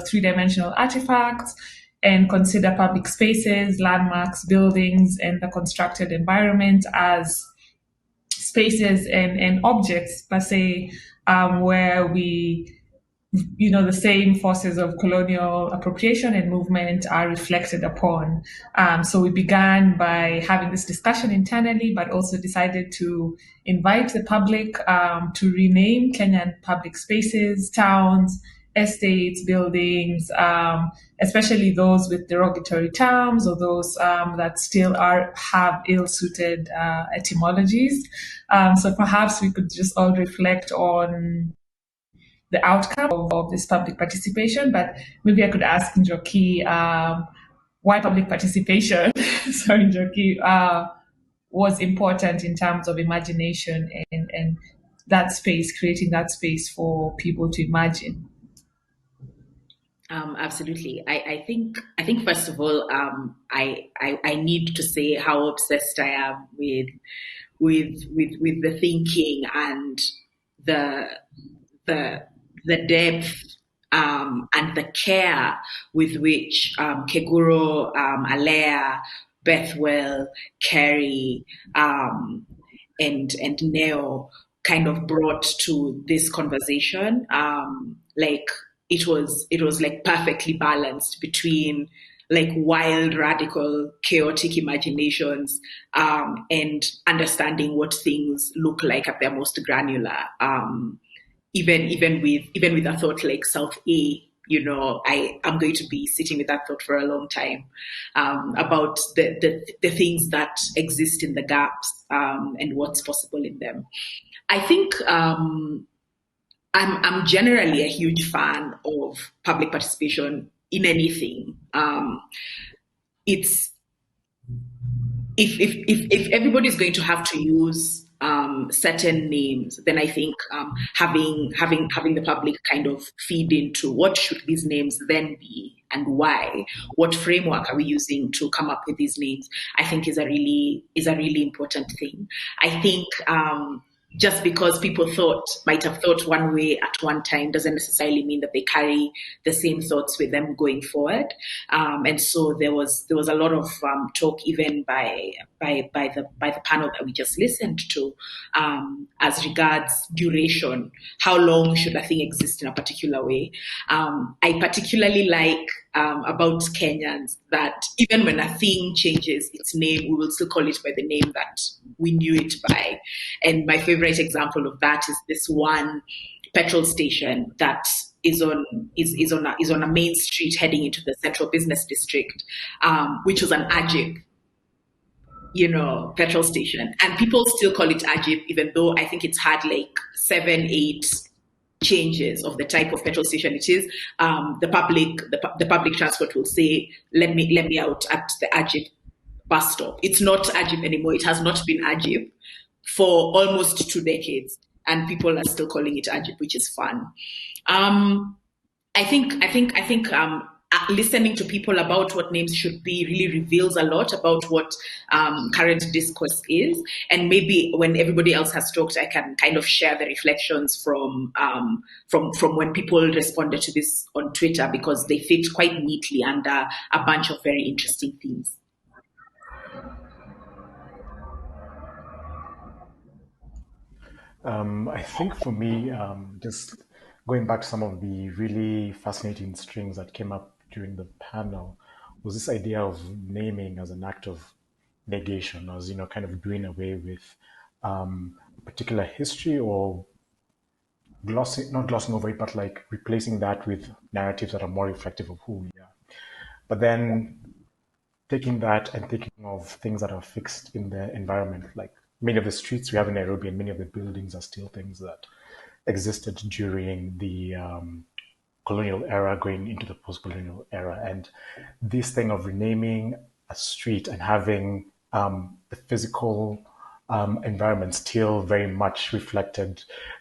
three-dimensional artifacts and consider public spaces, landmarks, buildings, and the constructed environment as spaces and objects per se, where we, the same forces of colonial appropriation and movement are reflected upon. So we began by having this discussion internally, but also decided to invite the public to rename Kenyan public spaces, towns, estates, buildings, especially those with derogatory terms or those that still have ill-suited etymologies. So perhaps we could just all reflect on the outcome of this public participation, but maybe I could ask Njoki why public participation, sorry, Njoki, was important in terms of imagination and that space, creating that space for people to imagine. Absolutely. I think first of all, I need to say how obsessed I am with the thinking and the depth and the care with which Keguro, Alea, Bethwell, Carrie, and Neo kind of brought to this conversation. It was like perfectly balanced between like wild, radical, chaotic imaginations and understanding what things look like at their most granular. Even with a thought like South A, I'm going to be sitting with that thought for a long time about the things that exist in the gaps and what's possible in them. I think I'm generally a huge fan of public participation in anything. It's if everybody's going to have to use certain names, then I think having the public kind of feed into what should these names then be and why, what framework are we using to come up with these names, I think is a really important thing. I think just because people might have thought one way at one time doesn't necessarily mean that they carry the same thoughts with them going forward. And so there was a lot of talk even by the panel that we just listened to as regards duration. How long should a thing exist in a particular way? I particularly like about Kenyans that even when a thing changes its name, we will still call it by the name that we knew it by. And my favorite example of that is this one petrol station that is on a main street heading into the central business district, which was an Ajib, petrol station. And people still call it Ajib, even though I think it's had like 7, 8 changes of the type of petrol station it is. The public transport will say, let me out at the Ajib bus stop. It's not Ajib anymore. It has not been Ajib for almost 2 decades, and people are still calling it Ajib, which is fun. I think listening to people about what names should be really reveals a lot about what current discourse is. And maybe when everybody else has talked, I can kind of share the reflections from when people responded to this on Twitter, because they fit quite neatly under a bunch of very interesting themes. I think for me, just going back to some of the really fascinating strings that came up during the panel was this idea of naming as an act of negation, as kind of doing away with a particular history, or not glossing over it, but like replacing that with narratives that are more reflective of who we are. But then taking that and thinking of things that are fixed in the environment, like many of the streets we have in Nairobi and many of the buildings are still things that existed during the colonial era going into the post-colonial era. And this thing of renaming a street and having the physical environment still very much reflecting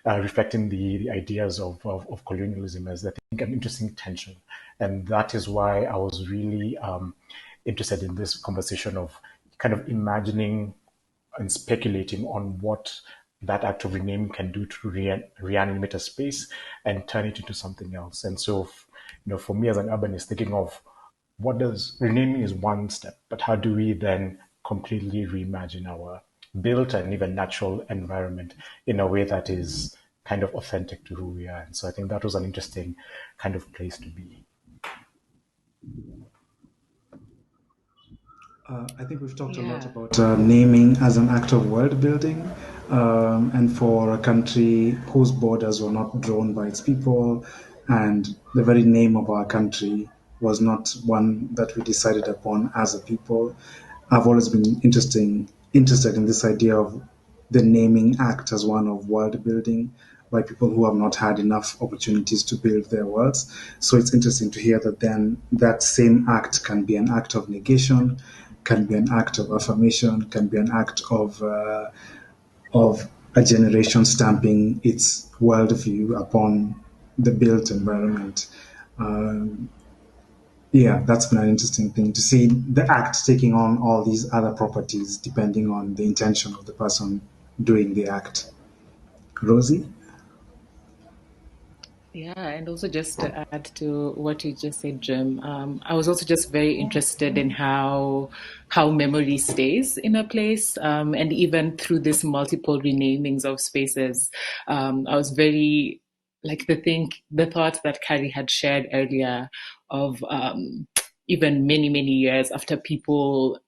the ideas of colonialism as, I think, an interesting tension. And that is why I was really interested in this conversation of kind of imagining and speculating on what that act of renaming can do to reanimate a space and turn it into something else. And so, for me as an urbanist, thinking of renaming is one step, but how do we then completely reimagine our built and even natural environment in a way that is kind of authentic to who we are? And so I think that was an interesting kind of place to be. I think we've talked a lot about naming as an act of world building, and for a country whose borders were not drawn by its people, and the very name of our country was not one that we decided upon as a people. I've always been interested in this idea of the naming act as one of world building by people who have not had enough opportunities to build their worlds. So it's interesting to hear that then that same act can be an act of negation, can be an act of affirmation, can be an act of a generation stamping its worldview upon the built environment. That's been an interesting thing to see the act taking on all these other properties depending on the intention of the person doing the act. Rosie? Yeah, and also just to add to what you just said, Jim, I was also just very interested in how memory stays in a place, and even through this multiple renamings of spaces. I was very the thought that Carrie had shared earlier of even many years after people.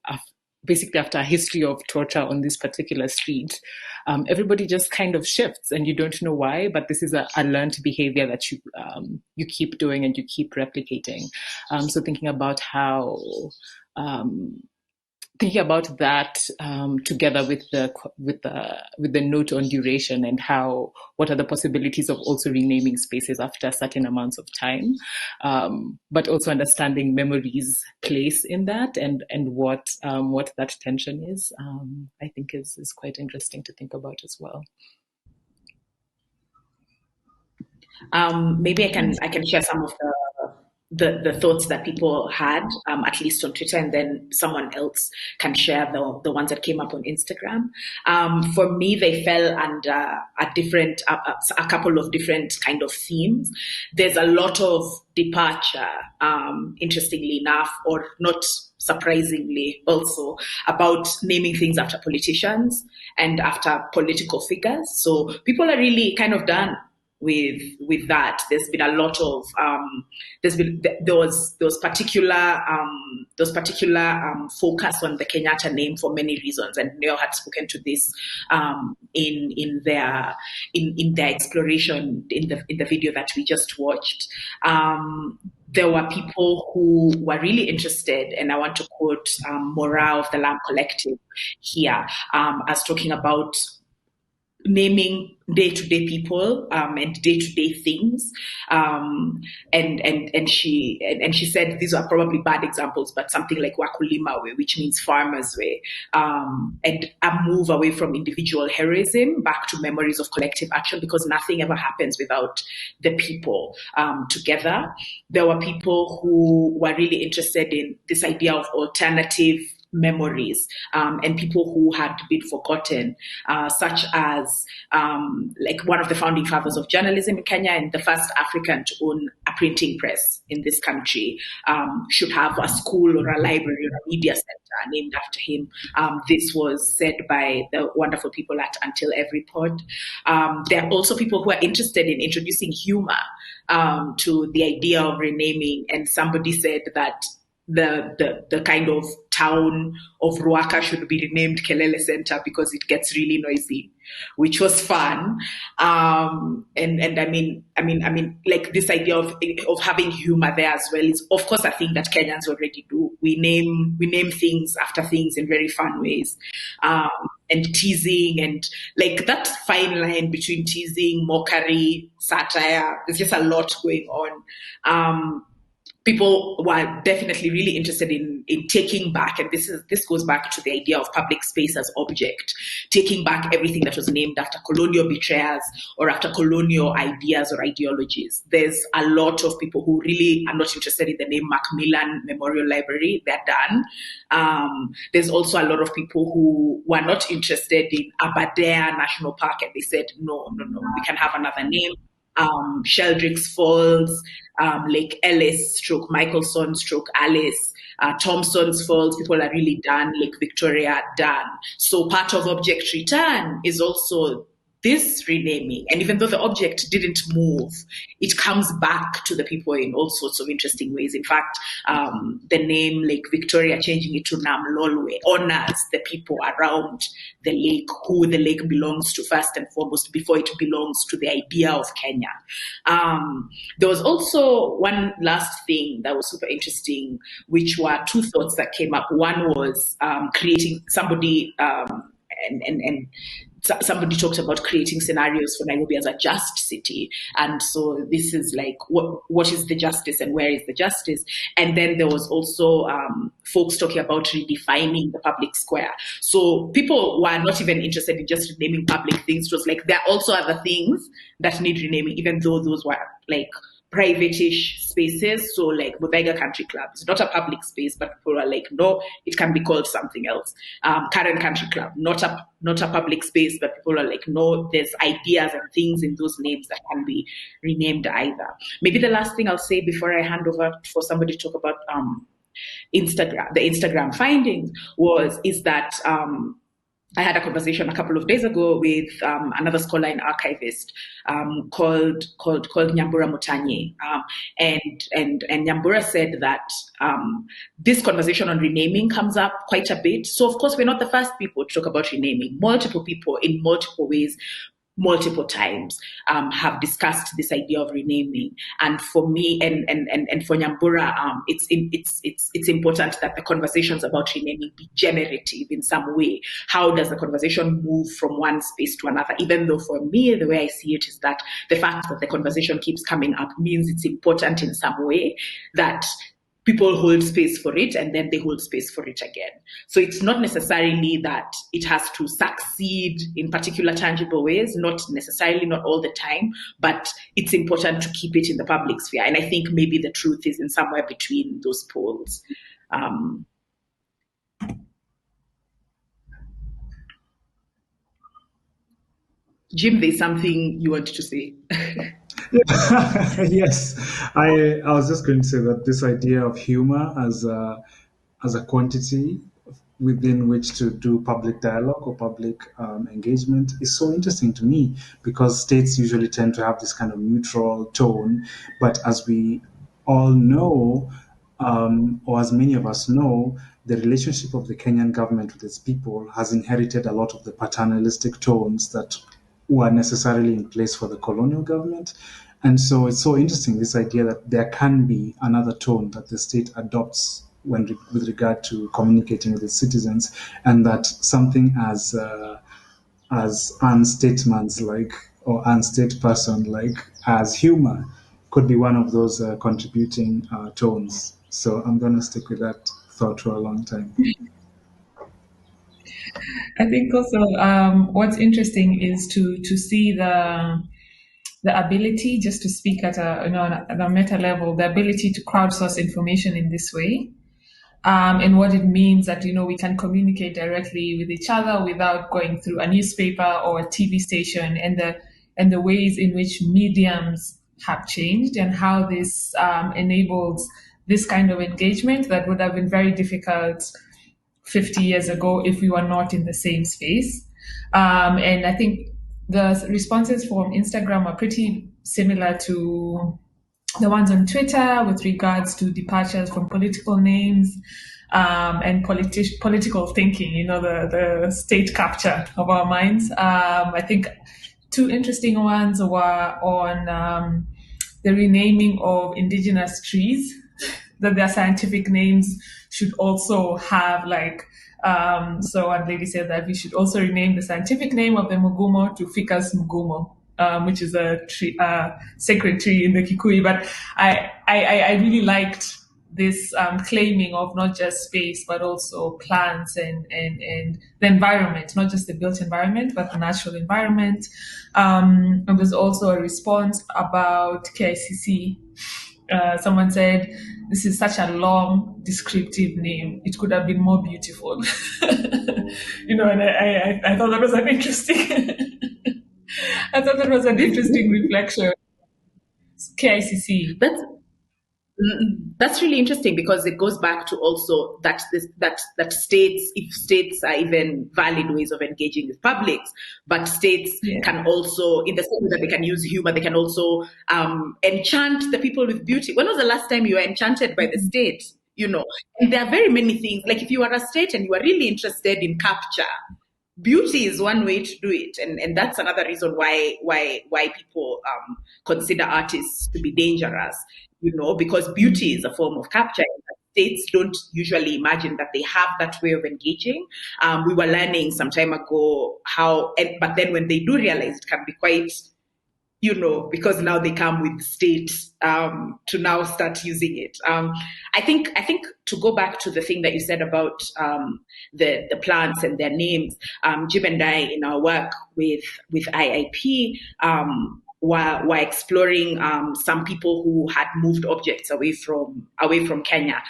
Basically, after a history of torture on this particular street, everybody just kind of shifts, and you don't know why. But this is a learned behavior that you keep doing and you keep replicating. So thinking about thinking about that together with the note on duration and what are the possibilities of also renaming spaces after certain amounts of time, but also understanding memory's place in that and what that tension is, I think is quite interesting to think about as well. Maybe I can share some of the thoughts that people had, at least on Twitter, and then someone else can share the ones that came up on Instagram. For me, they fell under a couple of different kind of themes. There's a lot of departure, interestingly enough, or not surprisingly also, about naming things after politicians and after political figures. So people are really kind of done with that. There's been a lot of those particular focus on the Kenyatta name for many reasons, and Neo had spoken to this in their exploration in the video that we just watched. There were people who were really interested, and I want to quote Mora of the Lamb Collective here, as talking about naming day-to-day people and day-to-day things, and she said these are probably bad examples, but something like Wakulima Way, which means farmers' way, and a move away from individual heroism back to memories of collective action, because nothing ever happens without the people together. There were people who were really interested in this idea of alternative memories, and people who had been forgotten, such as like one of the founding fathers of journalism in Kenya and the first African to own a printing press in this country, should have a school or a library or a media center named after him. This was said by the wonderful people at Until Every Pod. There are also people who are interested in introducing humor to the idea of renaming, and somebody said that the kind of town of Ruaka should be renamed Kelele Center because it gets really noisy, which was fun. And I mean, like this idea of having humor there as well is, of course, a thing that Kenyans already do. We name things after things in very fun ways. teasing, and like that fine line between teasing, mockery, satire. There's just a lot going on. People were definitely really interested in taking back, and this goes back to the idea of public space as object, taking back everything that was named after colonial betrayers or after colonial ideas or ideologies. There's a lot of people who really are not interested in the name Macmillan Memorial Library. They're done. There's also a lot of people who were not interested in Aberdare National Park, and they said, no, we can have another name. Sheldrick's Falls, Lake Ellis, stroke Michelson, stroke Alice, Thompson's Falls, people are really done. Lake Victoria, done. So part of object return is also this renaming. And even though the object didn't move, it comes back to the people in all sorts of interesting ways. In fact, the name Lake Victoria, changing it to Namlolwe, honors the people around the lake, who the lake belongs to first and foremost, before it belongs to the idea of Kenya. There was also one last thing that was super interesting, which were two thoughts that came up. One was creating somebody, somebody talked about creating scenarios for Nairobi as a just city. And so this is like, what is the justice and where is the justice? And then there was also folks talking about redefining the public square. So people were not even interested in just renaming public things. It was like, there are also other things that need renaming, even though those were like private-ish spaces. So like Bodega Country Club is not a public space, but people are like, no, it can be called something else. Karen Country Club, not a public space, but people are like, no, there's ideas and things in those names that can be renamed either. Maybe the last thing I'll say before I hand over for somebody to talk about the Instagram findings is that I had a conversation a couple of days ago with another scholar and archivist called Nyambura Mutanye, and Nyambura said that this conversation on renaming comes up quite a bit. So of course we're not the first people to talk about renaming. Multiple people in multiple ways, multiple times have discussed this idea of renaming. And for me and for Nyambura, it's important that the conversations about renaming be generative in some way. How does the conversation move from one space to another? Even though for me, the way I see it is that the fact that the conversation keeps coming up means it's important in some way, that people hold space for it and then they hold space for it again. So it's not necessarily that it has to succeed in particular tangible ways, not necessarily, not all the time, but it's important to keep it in the public sphere. And I think maybe the truth is in somewhere between those poles. Jim, there's something you wanted to say. Yes, I was just going to say that this idea of humor as a quantity within which to do public dialogue or public engagement is so interesting to me, because states usually tend to have this kind of neutral tone. But as we all know, or as many of us know, the relationship of the Kenyan government with its people has inherited a lot of the paternalistic tones that were necessarily in place for the colonial government. And so it's so interesting, this idea that there can be another tone that the state adopts with regard to communicating with its citizens, and that something as unstatesmanlike or unstatesperson-like as humor could be one of those contributing tones. So I'm going to stick with that thought for a long time. I think also what's interesting is to see the ability, just to speak at a meta level, the ability to crowdsource information in this way, and what it means that we can communicate directly with each other without going through a newspaper or a TV station, and the ways in which mediums have changed, and how this enables this kind of engagement that would have been very difficult 50 years ago if we were not in the same space. And I think the responses from Instagram are pretty similar to the ones on Twitter with regards to departures from political names and political thinking, the state capture of our minds. I think two interesting ones were on the renaming of indigenous trees, that their scientific names should also have So one lady said that we should also rename the scientific name of the mugumo to Ficus mugumo, which is a tree, sacred tree in the Kikuyu. But I really liked this claiming of not just space, but also plants and the environment, not just the built environment, but the natural environment. And there's also a response about KICC. Someone said, this is such a long, descriptive name. It could have been more beautiful. And I thought that was an interesting, I thought that was an interesting reflection. KICC. That's really interesting, because it goes back to also that states, if states are even valid ways of engaging with publics, but states can also, in the same way that they can use humor, they can also enchant the people with beauty. When was the last time you were enchanted by the state? And there are very many things. Like if you are a state and you are really interested in capture, beauty is one way to do it, and that's another reason why people consider artists to be dangerous. Because beauty is a form of capture. States don't usually imagine that they have that way of engaging. We were learning some time ago but then when they do realize, it can be quite, because now they come with state to now start using it. I think to go back to the thing that you said about the plants and their names, Jim and I, in our work with IIP, were exploring some people who had moved objects away from Kenya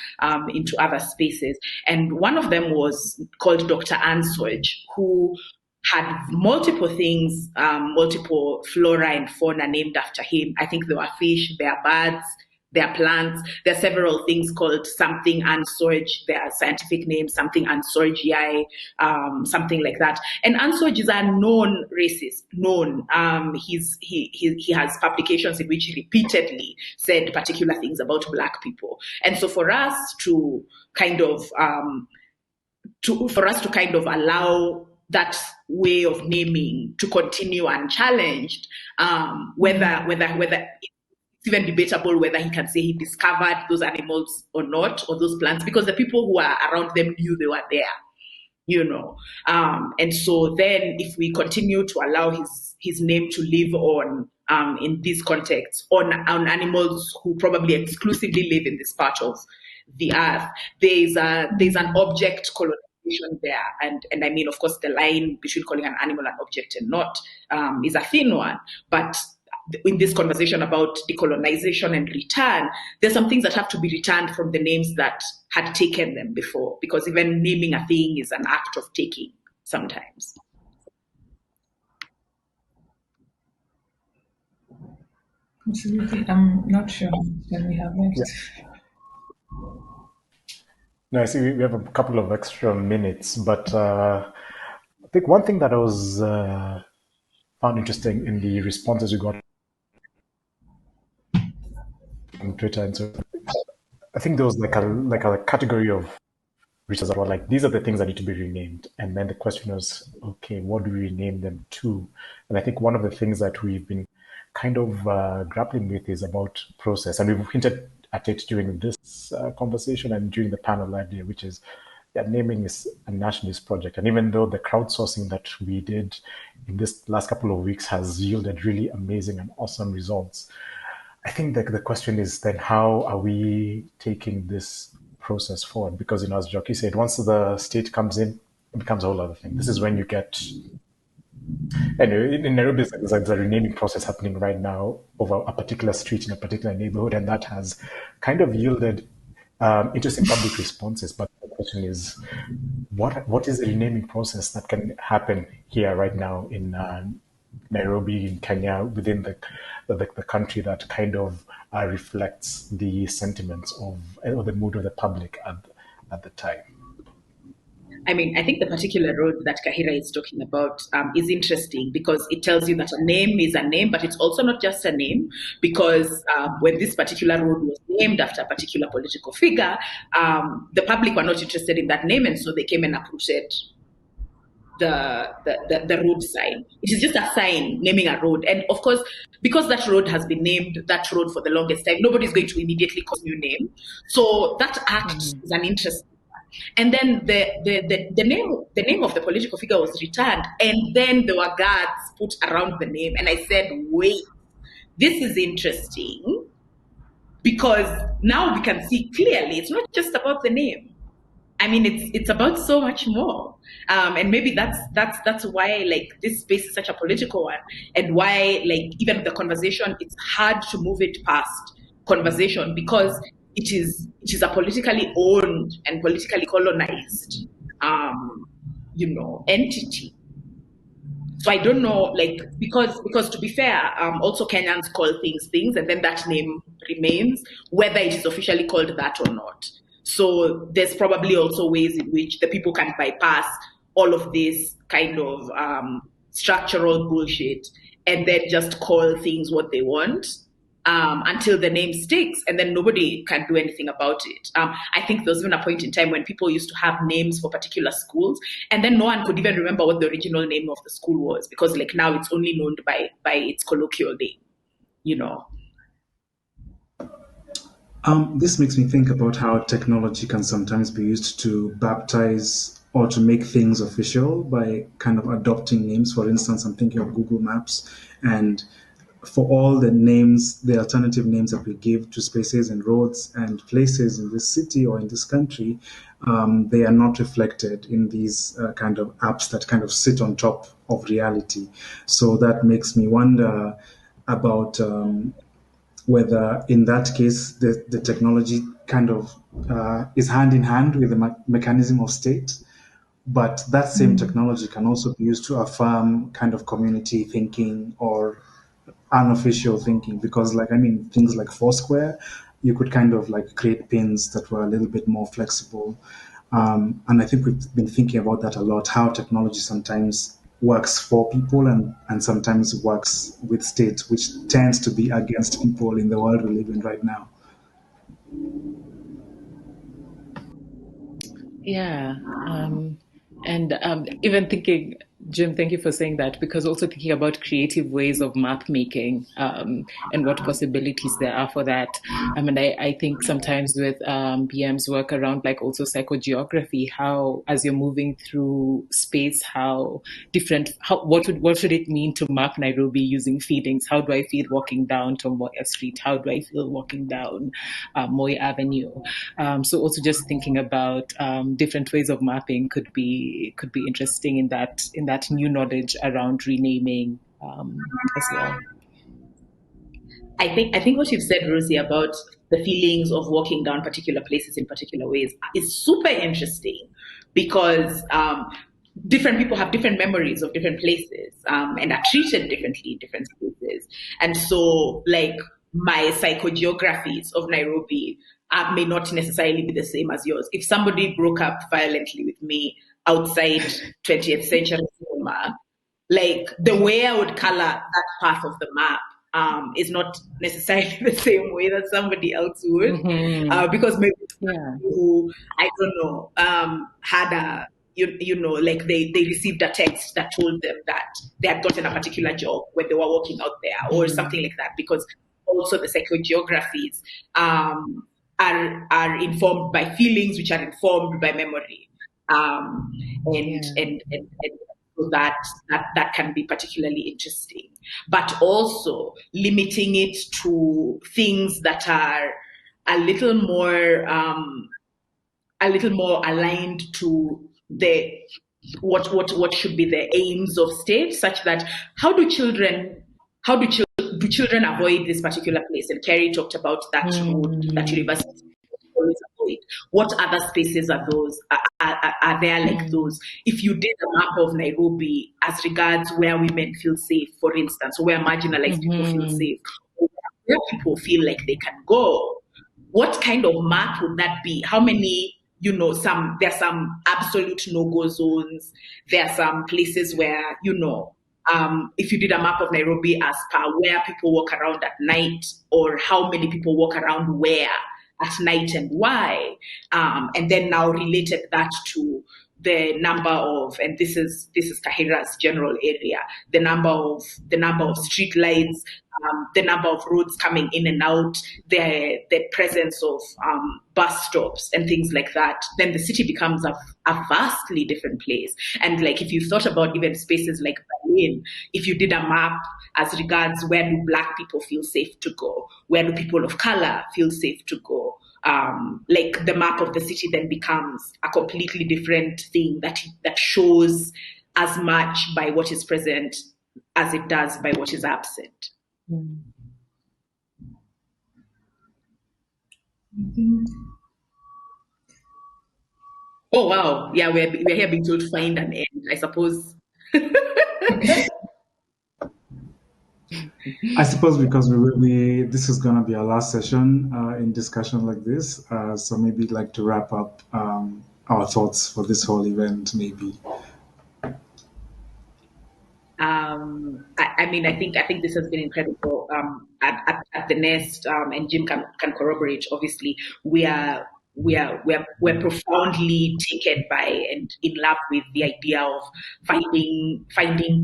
into other spaces. And one of them was called Dr. Ansoj, who had multiple things, multiple flora and fauna named after him. I think there were fish, there are birds, there are plants. There are several things called something Ansoj. There are scientific names, something Ansojii, something like that. And Ansoj is a known racist, known. He has publications in which he repeatedly said particular things about Black people. And so for us to kind of allow that way of naming to continue unchallenged, whether it's even debatable whether he can say he discovered those animals or not, or those plants, because the people who are around them knew they were there, and so then if we continue to allow his name to live on in this context on animals who probably exclusively live in this part of the earth, there's an object colonization there, and I mean, of course, the line between calling an animal an object and not is a thin one, but in this conversation about decolonization and return, there's some things that have to be returned from the names that had taken them before, because even naming a thing is an act of taking sometimes. Absolutely. I'm not sure when we have left. Yeah. No, I see we have a couple of extra minutes, but I think one thing that I was found interesting in the responses we got on Twitter, and so I think there was like a category of research that were like, these are the things that need to be renamed, and then the question was, okay, what do we rename them to? And I think one of the things that we've been kind of grappling with is about process, and we've hinted at it during this conversation and during the panel idea, which is that naming is a nationalist project. And even though the crowdsourcing that we did in this last couple of weeks has yielded really amazing and awesome results, I think that the question is then, how are we taking this process forward? Because, as Njoki said, once the state comes in, it becomes a whole other thing. This is when you get, anyway, in Nairobi, there's a renaming process happening right now over a particular street in a particular neighborhood, and that has kind of yielded interesting public responses. But the question is, what is the renaming process that can happen here right now in Nairobi, in Kenya, within the country, that kind of reflects the sentiments of, or the mood of the public at the time? I mean, I think the particular road that Kahira is talking about is interesting, because it tells you that a name is a name, but it's also not just a name, because when this particular road was named after a particular political figure, the public were not interested in that name, and so they came and uprooted the road sign. It is just a sign naming a road, and of course, because that road has been named that road for the longest time, nobody's going to immediately call a new name. So that act is an interesting. And then the name of the political figure was returned, and then there were guards put around the name. And I said, wait, this is interesting, because now we can see clearly it's not just about the name. I mean, it's about so much more, and maybe that's why like this space is such a political one, and why like even the conversation, it's hard to move it past conversation, because it is a politically owned and politically colonized, entity. So I don't know, like, because to be fair, also Kenyans call things, and then that name remains, whether it is officially called that or not. So there's probably also ways in which the people can bypass all of this kind of structural bullshit and then just call things what they want until the name sticks, and then nobody can do anything about it. I think there was even a point in time when people used to have names for particular schools, and then no one could even remember what the original name of the school was, because like now it's only known by its colloquial name, This makes me think about how technology can sometimes be used to baptize or to make things official by kind of adopting names. For instance, I'm thinking of Google Maps, and for all the names, the alternative names that we give to spaces and roads and places in this city or in this country, they are not reflected in these kind of apps that kind of sit on top of reality. So that makes me wonder about whether in that case the technology kind of is hand in hand with the mechanism of state, but that same technology can also be used to affirm kind of community thinking or unofficial thinking, because things like Foursquare, you could kind of like create pins that were a little bit more flexible, and I think we've been thinking about that a lot, how technology sometimes works for people and sometimes works with state, which tends to be against people in the world we live in right now. Yeah. And even thinking, Jim, thank you for saying that, because also thinking about creative ways of map making and what possibilities there are for that. I mean, I think sometimes with BM's work around like also psychogeography, how as you're moving through space, what should it mean to map Nairobi using feelings? How do I feel walking down Tomboya Street? How do I feel walking down Moi Avenue? So also just thinking about different ways of mapping could be interesting in that new knowledge around renaming as well. I think what you've said, Rosie, about the feelings of walking down particular places in particular ways is super interesting, because different people have different memories of different places and are treated differently in different places. And so, like, my psychogeographies of Nairobi may not necessarily be the same as yours. If somebody broke up violently with me outside 20th century cinema, like the way I would color that part of the map is not necessarily the same way that somebody else would, because maybe who, I don't know, had a, like they received a text that told them that they had gotten a particular job when they were walking out there or something like that, because also the psychogeographies are informed by feelings, which are informed by memory, and so that can be particularly interesting. But also limiting it to things that are a little more aligned to what should be the aims of state, such that how do children avoid this particular place? And Kerry talked about that road, that university always avoid. What other spaces are those? Are there like those? If you did a map of Nairobi as regards where women feel safe, for instance, or where marginalized people feel safe, or where people feel like they can go, what kind of map would that be? How many? There's some absolute no-go zones. There are some places where, if you did a map of Nairobi as per where people walk around at night, or how many people walk around where at night and why, and then now related that to the number of, and this is Kahira's general area, the number of street lights, the number of roads coming in and out, the presence of bus stops and things like that, then the city becomes a vastly different place. And like if you thought about even spaces like Berlin, if you did a map as regards where do Black people feel safe to go, where do people of color feel safe to go, like the map of the city then becomes a completely different thing that shows as much by what is present as it does by what is absent. Oh wow! Yeah, we're here being told to find an end, I suppose. I suppose because we this is going to be our last session in discussion like this, so maybe like to wrap up our thoughts for this whole event, maybe. I mean, I think this has been incredible. At the Nest, and Jim can corroborate. Obviously, we're profoundly taken by and in love with the idea of finding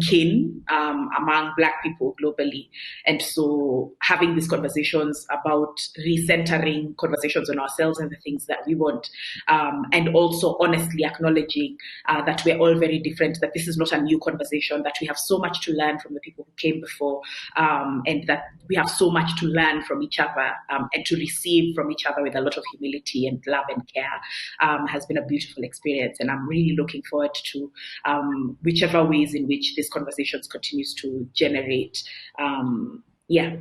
kin among Black people globally, and so having these conversations about recentering conversations on ourselves and the things that we want, and also honestly acknowledging that we're all very different. That this is not a new conversation. That we have so much to learn from the people who came before, and that we have so much to learn from each other and to receive from each other with a lot of humility and love and care, has been a beautiful experience. And I'm really looking forward to whichever ways in which this conversations continues to generate. Yeah.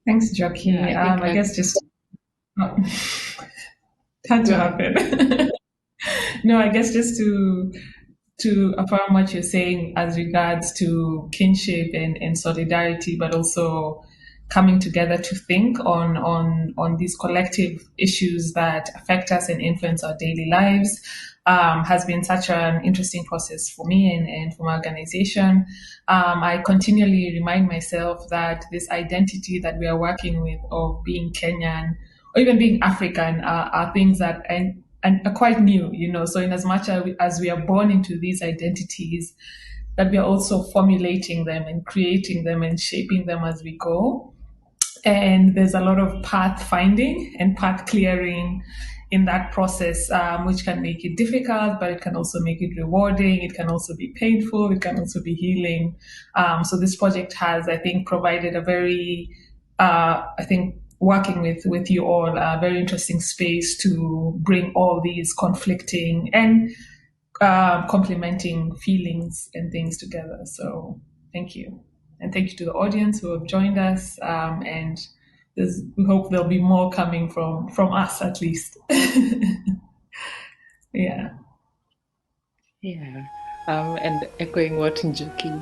Thanks, Njoki. Yeah, I guess just had to happen. No, I guess just to affirm what you're saying as regards to kinship and solidarity, but also coming together to think on these collective issues that affect us and influence our daily lives, has been such an interesting process for me and for my organization. I continually remind myself that this identity that we are working with of being Kenyan or even being African are things that are quite new, so in as much as we are born into these identities, that we are also formulating them and creating them and shaping them as we go. And there's a lot of path finding and path clearing in that process, which can make it difficult, but it can also make it rewarding. It can also be painful. It can also be healing. So this project has, I think, provided a very, working with you all, a very interesting space to bring all these conflicting and complementing feelings and things together. So thank you. And thank you to the audience who have joined us. And we hope there'll be more coming from us, at least. Yeah. Yeah. And echoing what Njoki